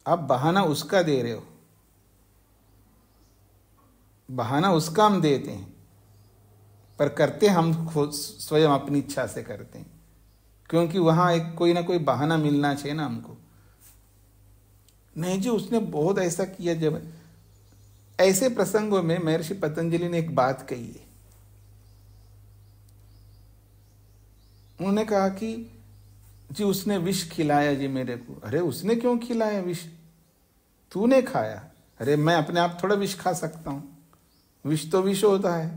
आप बहाना उसका दे रहे हो। बहाना उसका हम देते हैं, पर करते हम खुद स्वयं अपनी इच्छा से करते हैं, क्योंकि वहां एक कोई ना कोई बहाना मिलना चाहिए ना हमको। नहीं जी उसने बहुत ऐसा किया। जब ऐसे प्रसंगों में महर्षि पतंजलि ने एक बात कही है। उन्होंने कहा कि जी उसने विष खिलाया जी मेरे को। अरे उसने क्यों खिलाया विष? तूने खाया। अरे मैं अपने आप थोड़ा विष खा सकता हूं, विष तो विष होता है,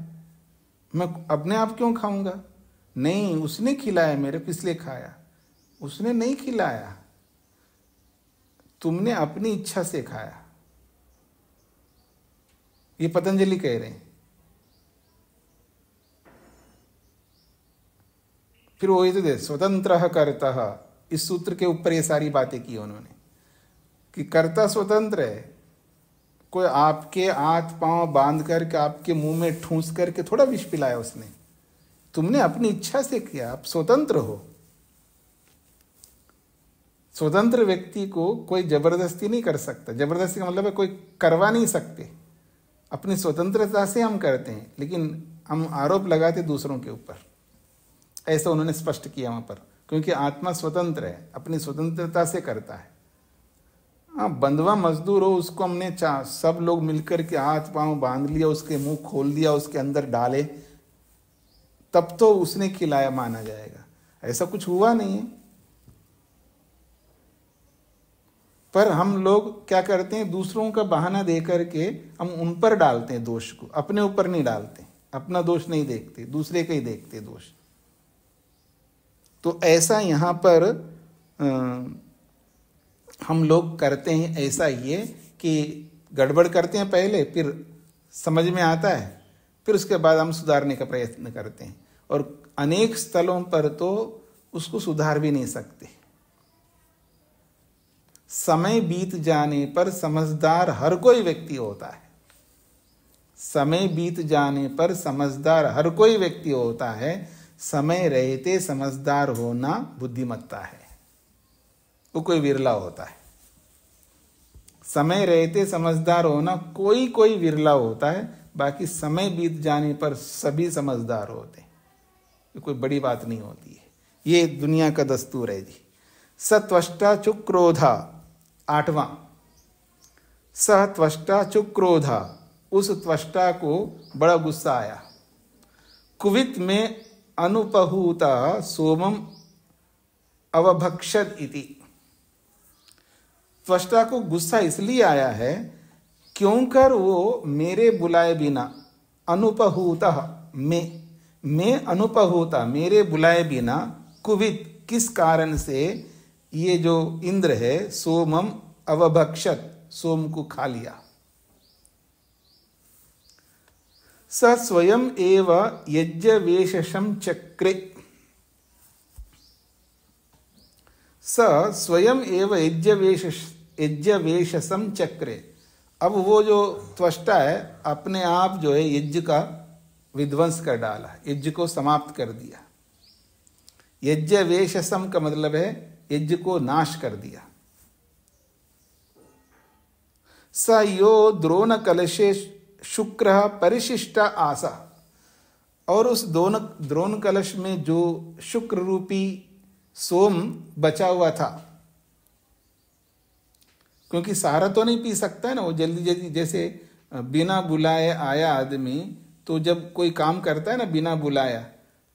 मैं अपने आप क्यों खाऊंगा? नहीं उसने खिलाया मेरे को इसलिए खाया। उसने नहीं खिलाया, तुमने अपनी इच्छा से खाया। ये पतंजलि कह रहे हैं। फिर वही तो दे स्वतंत्र कर्ता, इस सूत्र के ऊपर ये सारी बातें की उन्होंने कि कर्ता स्वतंत्र है। कोई आपके हाथ पांव बांध करके आपके मुंह में ठूंस करके थोड़ा विष पिलाया उसने, तुमने अपनी इच्छा से किया, आप स्वतंत्र हो। स्वतंत्र व्यक्ति को कोई जबरदस्ती नहीं कर सकता। जबरदस्ती का मतलब है कोई करवा नहीं सकते, अपनी स्वतंत्रता से हम करते हैं, लेकिन हम आरोप लगाते दूसरों के ऊपर। ऐसा उन्होंने स्पष्ट किया वहां पर, क्योंकि आत्मा स्वतंत्र है, अपनी स्वतंत्रता से करता है। हाँ बंधुआ मजदूर हो, उसको हमने सब लोग मिलकर के हाथ पांव बांध लिया, उसके मुंह खोल दिया, उसके अंदर डाले, तब तो उसने खिलाया माना जाएगा। ऐसा कुछ हुआ नहीं है। पर हम लोग क्या करते हैं, दूसरों का बहाना दे करके हम उन पर डालते हैं दोष को, अपने ऊपर नहीं डालते। अपना दोष नहीं देखते, दूसरे का ही देखते दोष। तो ऐसा यहाँ पर हम लोग करते हैं। ऐसा ये कि गड़बड़ करते हैं पहले, फिर समझ में आता है, फिर उसके बाद हम सुधारने का प्रयत्न करते हैं, और अनेक स्थलों पर तो उसको सुधार भी नहीं सकते। समय बीत जाने पर समझदार हर कोई व्यक्ति होता है। समय बीत जाने पर समझदार हर कोई व्यक्ति होता है। समय रहते समझदार होना बुद्धिमत्ता है, वो कोई विरला होता है। समय रहते समझदार होना कोई कोई विरला होता है, बाकी समय बीत जाने पर सभी समझदार होते हैं। ये कोई बड़ी बात नहीं होती है, ये दुनिया का दस्तूर है जी। सत्वष्टा चुक्रोधा, 8वां, स त्वष्टा चुक्रोधा, उस त्वष्टा को बड़ा गुस्सा आया। कुवित में अनुपहूता सोमम अवभक्षद इति। त्वष्टा को गुस्सा इसलिए आया है क्योंकर वो मेरे बुलाए बिना, अनुपहूता मैं अनुपहूता, मेरे बुलाए बिना, कुवित किस कारण से, ये जो इंद्र है, सोमम अवभक्षत, सोम को खा लिया। स स्वयं एव यज्ञवेशशं चक्रे, स स्वयं एव यज्ञवेशशं चक्रे। अब वो जो त्वष्टा है अपने आप जो है यज्ञ का विध्वंस कर डाला, यज्ञ को समाप्त कर दिया। यज्ञवेशशं का मतलब है यज्ञ को नाश कर दिया। स यो द्रोण कलशे शुक्र परिशिष्ट आसा, और उस द्रोण कलश में जो शुक्र रूपी सोम बचा हुआ था, क्योंकि सारा तो नहीं पी सकता है ना वो जल्दी जल्दी, जैसे बिना बुलाए आया आदमी, तो जब कोई काम करता है ना बिना बुलाया,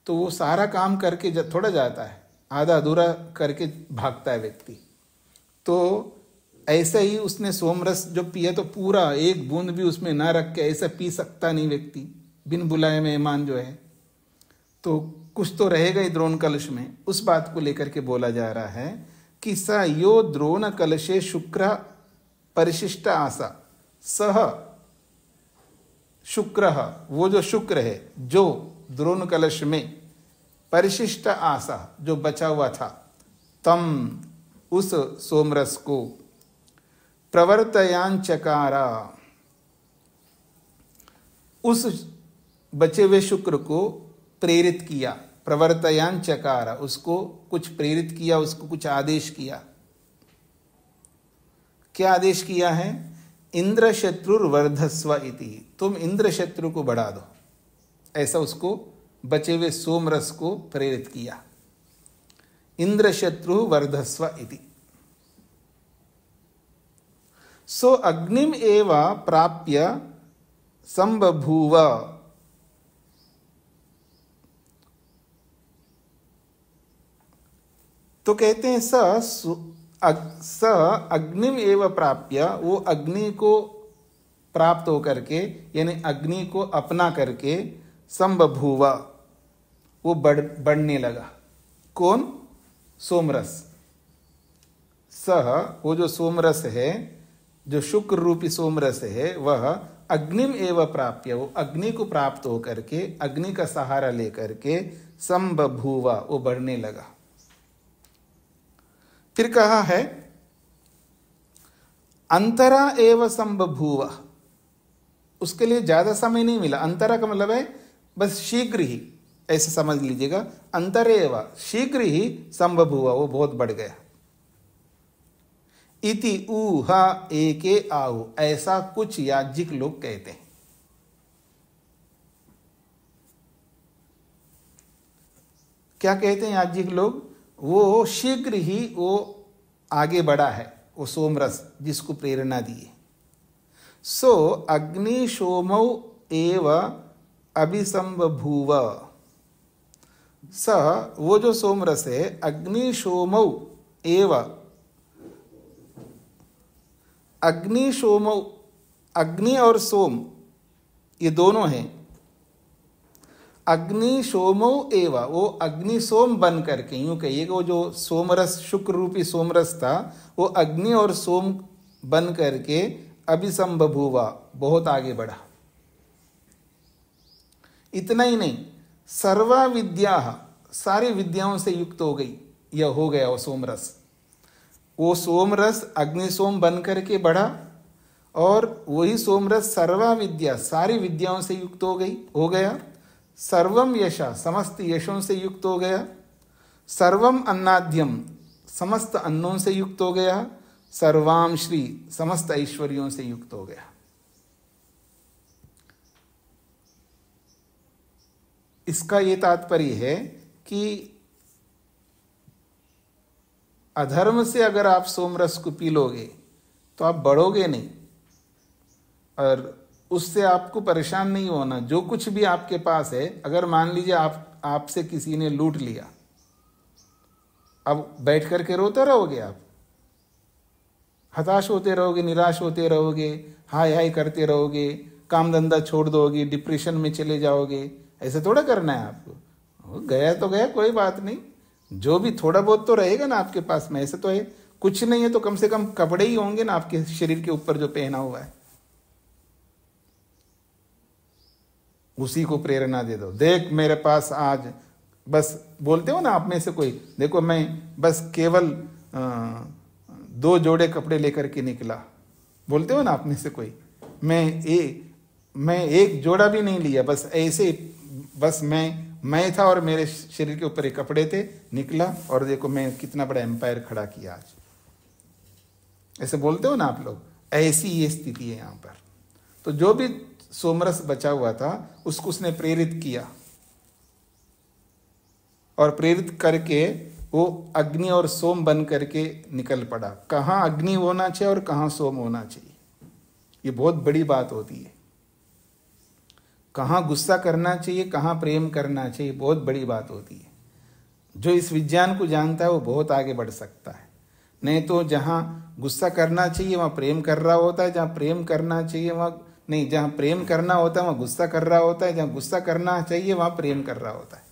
तो वो सारा काम करके थोड़ा जाता है, आधा अधूरा करके भागता है व्यक्ति। तो ऐसा ही उसने सोमरस जो पिया तो पूरा एक बूंद भी उसमें ना रख के ऐसा पी सकता नहीं व्यक्ति, बिन बुलाए मेहमान जो है, तो कुछ तो रहेगा ही द्रोण कलश में। उस बात को लेकर के बोला जा रहा है कि स यो द्रोण कलशे शुक्र परिशिष्ट आसा, सह शुक्र, वो जो शुक्र है जो द्रोण कलश में परिशिष्ट आसा जो बचा हुआ था, तम उस सोमरस को प्रवर्तयान चकारा, उस बचे हुए शुक्र को प्रेरित किया। प्रवर्तयान चकारा, उसको कुछ प्रेरित किया, उसको कुछ आदेश किया। क्या आदेश किया है? इंद्र शत्रुर्वर्धस्व इति, तुम इंद्र शत्रु को बढ़ा दो, ऐसा उसको बचे हुए सोमरस को प्रेरित किया। इंद्र शत्रु वर्धस्व इति। सो अग्निम एव प्राप्य संबभूव, तो कहते हैं स अग्निम एव प्राप्य, वो अग्नि को प्राप्त होकर के, यानी अग्नि को अपना करके, संबभूव वो बढ़ने लगा। कौन? सोमरस। सह वो जो सोमरस है, जो शुक्र रूपी सोमरस है, वह अग्निम एव प्राप्य, वो अग्नि को प्राप्त होकर के, अग्नि का सहारा लेकर के, संबभूव वो बढ़ने लगा। फिर कहा है अंतरा एव संबभूव, उसके लिए ज्यादा समय नहीं मिला। अंतरा का मतलब है बस शीघ्र ही, ऐसे समझ लीजिएगा। अंतरेव, शीघ्र ही, संबभूव वो बहुत बढ़ गया। इति ऊहा एके आहु, ऐसा कुछ याज्ञिक लोग कहते हैं। क्या कहते हैं याज्ञिक लोग? वो शीघ्र ही वो आगे बढ़ा है, वो सोमरस जिसको प्रेरणा दी। सो अग्नि सोमौ एव अभिसंबभूव, स वो जो सोमरस है, अग्नि सोमौ एव, अग्नि सोमौ, अग्नि और सोम ये दोनों हैं। अग्नि सोमो एव, वो अग्नि सोम बन करके, यूं कहिएगा वो जो सोमरस शुक्र रूपी सोमरस था, वो अग्नि और सोम बन करके अभिसंबभूवा बहुत आगे बढ़ा। इतना ही नहीं, सर्वा विद्या, सारी विद्याओं से युक्त हो गई, यह हो गया वो सोमरस। वो सोमरस अग्नि सोम बन करके बढ़ा, और वही सोमरस सर्वा विद्या, सारी विद्याओं से युक्त हो गया। सर्वम यशा, समस्त यशों से युक्त हो गया। सर्वम अन्नाद्यम, समस्त अन्नों से युक्त हो गया। सर्वाम श्री, समस्त ऐश्वर्यों से युक्त हो गया। इसका ये तात्पर्य है कि अधर्म से अगर आप सोमरस को पी लोगे तो आप बढ़ोगे नहीं, और उससे आपको परेशान नहीं होना। जो कुछ भी आपके पास है, अगर मान लीजिए आपसे किसी ने लूट लिया, अब बैठ करके रोते रहोगे, आप हताश होते रहोगे, निराश होते रहोगे, हाय हाय करते रहोगे, काम धंधा छोड़ दोगे, डिप्रेशन में चले जाओगे। ऐसे थोड़ा करना है आपको। गया तो गया, कोई बात नहीं, जो भी थोड़ा बहुत तो रहेगा ना आपके पास में। ऐसे तो है कुछ नहीं है तो कम से कम कपड़े ही होंगे ना आपके शरीर के ऊपर जो पहना हुआ है, उसी को प्रेरणा दे दो। देख मेरे पास आज, बस बोलते हो ना आप में से कोई, देखो मैं बस केवल 2 जोड़े कपड़े लेकर के निकला, बोलते हो ना आप में से कोई, मैं एक जोड़ा भी नहीं लिया, बस ऐसे, बस मैं था और मेरे शरीर के ऊपर एक कपड़े थे, निकला और देखो मैं कितना बड़ा एम्पायर खड़ा किया आज। ऐसे बोलते हो ना आप लोग, ऐसी ये स्थिति है यहाँ पर। तो जो भी सोमरस बचा हुआ था उसको उसने प्रेरित किया, और प्रेरित करके वो अग्नि और सोम बन करके निकल पड़ा। कहाँ अग्नि होना चाहिए और कहाँ सोम होना चाहिए, ये बहुत बड़ी बात होती है। कहाँ गुस्सा करना चाहिए, कहाँ प्रेम करना चाहिए, बहुत बड़ी बात होती है। जो इस विज्ञान को जानता है वो बहुत आगे बढ़ सकता है। नहीं तो जहाँ गुस्सा करना चाहिए वहाँ प्रेम कर रहा होता है, जहाँ प्रेम करना चाहिए वहाँ नहीं, जहाँ प्रेम करना होता है वहाँ गुस्सा कर रहा होता है, जहाँ गुस्सा करना चाहिए वहाँ प्रेम कर रहा होता है।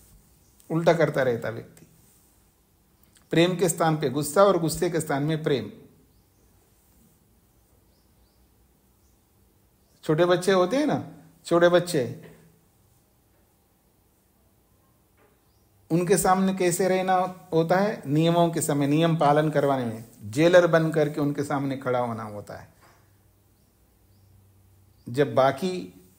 उल्टा करता रहता व्यक्ति, प्रेम के स्थान पे गुस्सा और गुस्से के स्थान में प्रेम। छोटे बच्चे होते हैं ना, छोटे बच्चे, उनके सामने कैसे रहना होता है, नियमों के समय नियम पालन करवाने में जेलर बन करके उनके सामने खड़ा होना होता है। जब बाकी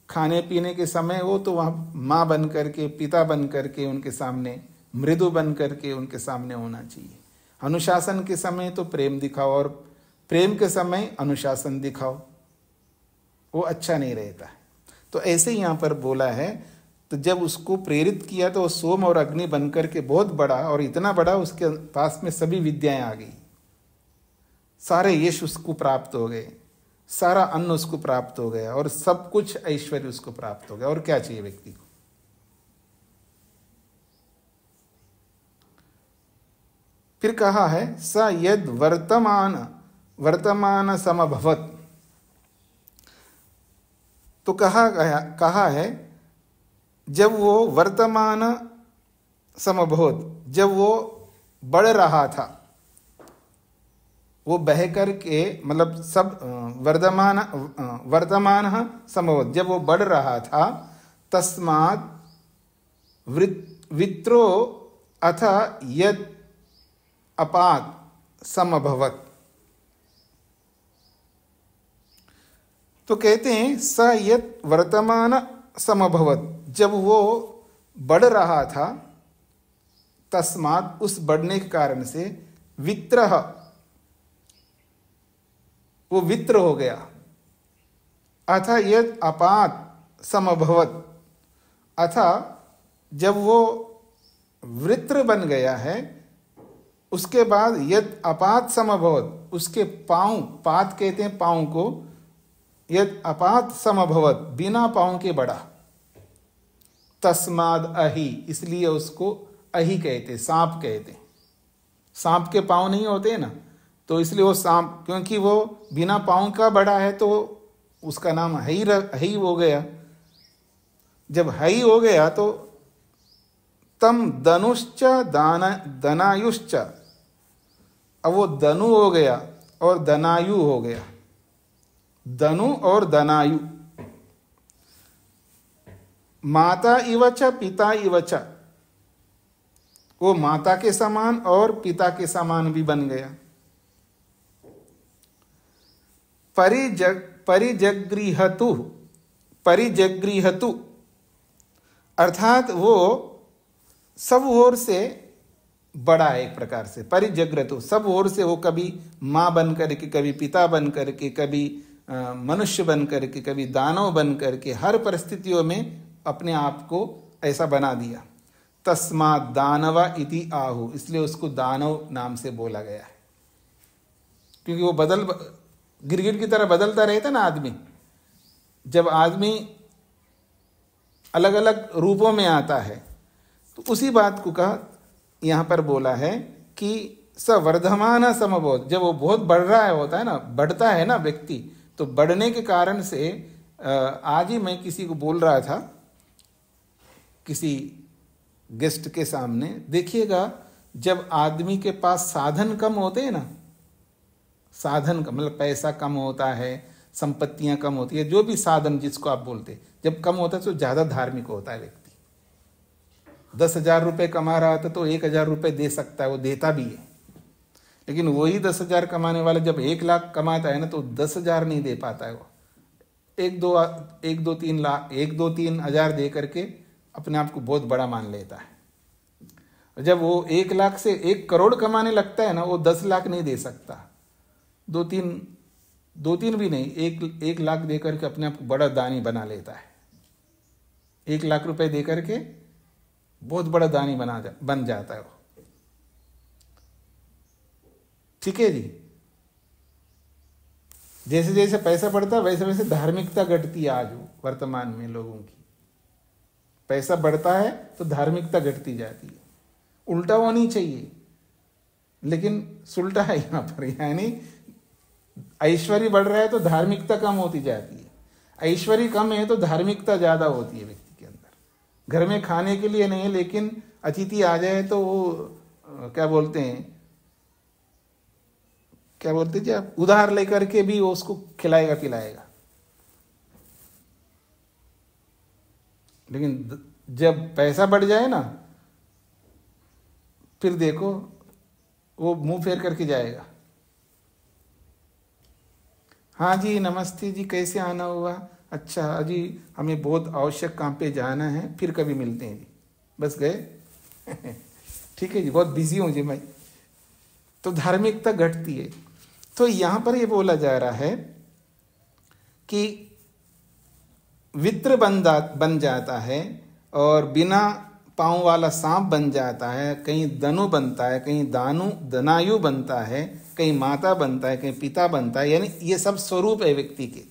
खाने पीने के समय हो तो वहाँ माँ बन करके, पिता बन करके उनके सामने, मृदु बन करके उनके सामने होना चाहिए। अनुशासन के समय तो प्रेम दिखाओ और प्रेम के समय अनुशासन दिखाओ, वो अच्छा नहीं रहता है। तो ऐसे ही यहाँ पर बोला है, तो जब उसको प्रेरित किया तो वो सोम और अग्नि बन करके बहुत बड़ा, और इतना बड़ा उसके पास में सभी विद्याएं आ गई, सारे यश उसको प्राप्त हो गए, सारा अन्न उसको प्राप्त हो गया और सब कुछ ऐश्वर्य उसको प्राप्त हो गया। और क्या चाहिए व्यक्ति को। फिर कहा है स यद वर्तमान समभवत। तो कहा है जब वो वर्तमान समभवत, जब वो बढ़ रहा था, वो बह करके मतलब सब वर्तमान समभवत, जब वो बढ़ रहा था, तस्मात् वित्रो अथ यद अपात समभवत। तो कहते हैं स यद वर्तमान समभवत, जब वो बढ़ रहा था, तस्मात् उस बढ़ने के कारण से, वित्रः वो वित्र हो गया, अथ यद अपात समभवत, अथा जब वो वृत्र बन गया है, उसके बाद यद अपात समभवत, उसके पांव, पात कहते हैं पांव को, यद अपात समभवत, बिना पांव के बढ़ा, तस्माद अहि, इसलिए उसको अहि कहते, सांप कहते। सांप के पांव नहीं होते ना, तो इसलिए वो सांप, क्योंकि वो बिना पांव का बढ़ा है तो उसका नाम हई हो गया। जब हई हो गया तो तम धनुश्च दनायुश्च, अब वो धनु हो गया और दनायु हो गया, धनु और दनायु। माता इवच पिता इवच, वो माता के समान और पिता के समान भी बन गया। परिजगृहतु, अर्थात वो सब ओर से बड़ा है एक प्रकार से। परिजग्रतु, सब ओर से वो कभी माँ बन करके, कभी पिता बन करके, कभी मनुष्य बन करके, कभी दानव बन करके, हर परिस्थितियों में अपने आप को ऐसा बना दिया। तस्मात् दानव इति आहु, इसलिए उसको दानव नाम से बोला गया है, क्योंकि वो गिरगिट की तरह बदलता रहता ना आदमी। जब आदमी अलग अलग रूपों में आता है तो उसी बात को कहा यहाँ पर बोला है कि सवर्धमान समबोध, जब वो बहुत बढ़ रहा है, होता है ना, बढ़ता है ना व्यक्ति, तो बढ़ने के कारण से आज ही मैं किसी को बोल रहा था, किसी गेस्ट के सामने, देखिएगा जब आदमी के पास साधन कम होते हैं ना, साधन कम मतलब पैसा कम होता है, संपत्तियां कम होती है, जो भी साधन जिसको आप बोलते, जब कम होता है तो ज्यादा धार्मिक होता है व्यक्ति। 10,000 रुपये कमा रहा था तो 1,000 रुपये दे सकता है, वो देता भी है। लेकिन वही 10,000 कमाने वाला जब 1 लाख कमाता है ना तो 10,000 नहीं दे पाता है। वो 1-2-3 हजार दे करके अपने आप को बहुत बड़ा मान लेता है। जब वो 1 लाख से 1 करोड़ कमाने लगता है ना, वो 10 लाख नहीं दे सकता, 2-3 2-3 भी नहीं, 1 लाख दे करके अपने आप को बड़ा दानी बना लेता है। 1 लाख रुपए दे करके बहुत बड़ा दानी बन जाता है वो। ठीक है जी। जैसे जैसे पैसा बढ़ता है वैसे वैसे धार्मिकता घटती है आज वर्तमान में लोगों की। पैसा बढ़ता है तो धार्मिकता घटती जाती है। उल्टा होनी चाहिए, लेकिन सुलटा है यहाँ पर। यानी ऐश्वर्य बढ़ रहा है तो धार्मिकता कम होती जाती है, ऐश्वर्य कम है तो धार्मिकता ज्यादा होती है व्यक्ति के अंदर। घर में खाने के लिए नहीं है, लेकिन अतिथि आ जाए तो वो क्या बोलते जी आप, उधार लेकर के भी वो उसको खिलाएगा पिलाएगा। लेकिन जब पैसा बढ़ जाए ना, फिर देखो वो मुंह फेर करके जाएगा। हाँ जी नमस्ते जी, कैसे आना हुआ? अच्छा जी, हमें बहुत आवश्यक काम पे जाना है, फिर कभी मिलते हैं जी। बस गए। ठीक है जी, बहुत बिजी हूँ जी मैं। तो धार्मिकता घटती है। तो यहां पर ये बोला जा रहा है कि वित्र बन जाता है और बिना पांव वाला सांप बन जाता है, कहीं धनु बनता है, कहीं धनायु बनता है, कहीं माता बनता है, कहीं पिता बनता है। यानी ये सब स्वरूप है व्यक्ति के।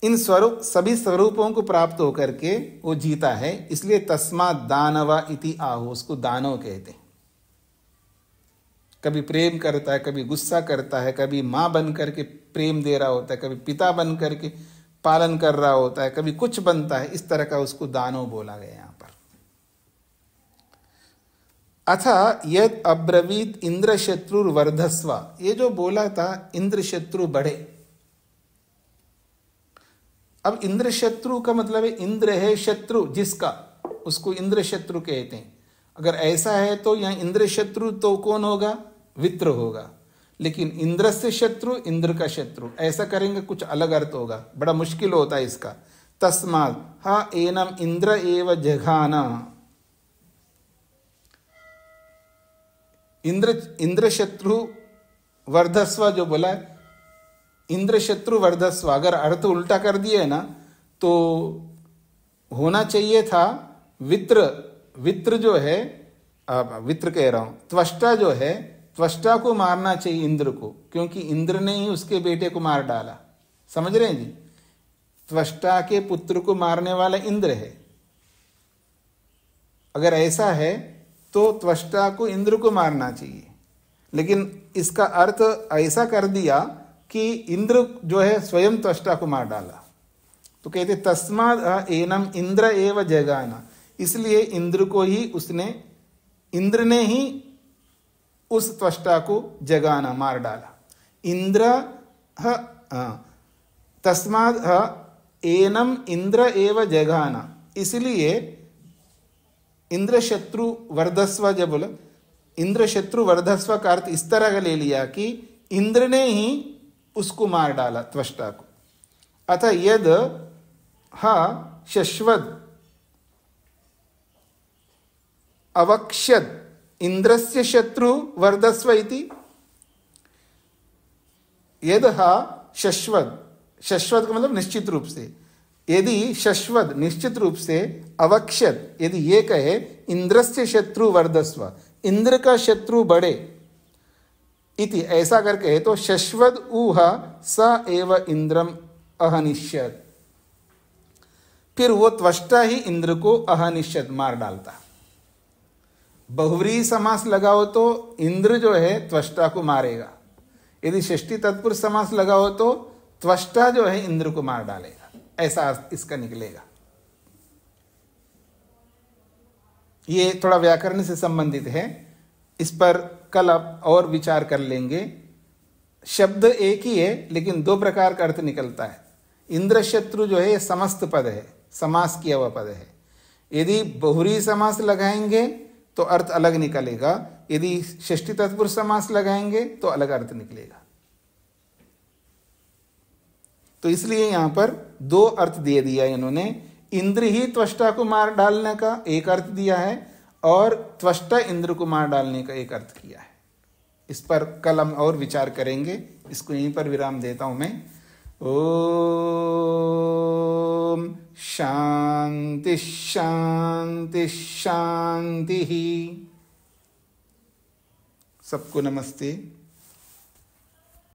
इन सभी स्वरूपों को प्राप्त होकर के वो जीता है। इसलिए तस्मात् दानव इति आहु, उसको दानव कहते हैं। कभी प्रेम करता है, कभी गुस्सा करता है, कभी माँ बन करके प्रेम दे रहा होता है, कभी पिता बन करके पालन कर रहा होता है, कभी कुछ बनता है। इस तरह का उसको दानव बोला गया यहाँ पर। अथा यद अब्रवीत इंद्र शत्रु वर्धस्व, ये जो बोला था इंद्र शत्रु बढ़े। अब इंद्र शत्रु का मतलब है इंद्र है शत्रु जिसका, उसको इंद्र शत्रु कहते हैं। अगर ऐसा है तो यहाँ इंद्र शत्रु तो कौन होगा? वित्र होगा। लेकिन इंद्र से शत्रु, इंद्र का शत्रु, ऐसा करेंगे कुछ अलग अर्थ होगा, बड़ा मुश्किल होता है इसका। तस्मात् हा एनम इंद्र एव जघाना, इंद्र शत्रु वर्धस्व जो बोला, इंद्र शत्रु वर्धस्व, अगर अर्थ उल्टा कर दिए ना तो होना चाहिए था वित्र जो है, वित्र कह रहा हूं, त्वष्टा जो है, त्वष्टा को मारना चाहिए इंद्र को, क्योंकि इंद्र ने ही उसके बेटे को मार डाला। समझ रहे हैं जी? त्वष्टा के पुत्र को मारने वाला इंद्र है। अगर ऐसा है तो त्वष्टा को इंद्र को मारना चाहिए, लेकिन इसका अर्थ ऐसा कर दिया कि इंद्र जो है स्वयं त्वष्टा को मार डाला। तो कहते तस्मात् एनम इंद्र एव जगाना, इसलिए इंद्र को ही उसने, इंद्र ने ही उस त्वष्टा को जगाना, मार डाला। इंद्र तस्मात् एनम इंद्र एव जगाना, इसलिए इंद्र शत्रु वर्धस्व जब बोला, इंद्र शत्रु वर्धस्व का अर्थ इस तरह का ले लिया कि इंद्र ने ही उसको मार डाला त्वष्टा को। अतः यद शश्वद अवक्ष्यद इंद्रस्य शत्रु वर्धस्व इति, यद शश्वद, शश्वद का मतलब निश्चित रूप से, यदि शश्वद निश्चित रूप से, अवक्ष्यद यदि ये कहे इंद्रस्य शत्रु वर्धस्व, इंद्र का शत्रु बढ़े, इति ऐसा करके तो शश्वद ऊह स एव इंद्रम अहनिष्यत, फिर वो त्वष्टा ही इंद्र को अहनिष्यत मार डालता। बहुव्रीहि समास लगाओ तो इंद्र जो है त्वष्टा को मारेगा, यदि षष्ठी तत्पुरुष समास लगाओ तो त्वष्टा जो है इंद्र को मार डालेगा, ऐसा इसका निकलेगा। ये थोड़ा व्याकरण से संबंधित है, इस पर कल आप और विचार कर लेंगे। शब्द एक ही है लेकिन दो प्रकार का अर्थ निकलता है। इंद्र शत्रु जो है समस्त पद है, समास किया हुआ पद है। यदि बहुव्रीहि समास लगाएंगे तो अर्थ अलग निकलेगा, यदि षष्ठी तत्पुरुष समास लगाएंगे तो अलग अर्थ निकलेगा। तो इसलिए यहां पर दो अर्थ दे दिया इन्होंने। इंद्र ही त्वष्टा को मार डालने का एक अर्थ दिया है और त्वष्टा इंद्र को मार डालने का एक अर्थ किया है। इस पर कल हम और विचार करेंगे। इसको यहीं पर विराम देता हूं मैं। ओम शांति शांति शांति। सबको नमस्ते।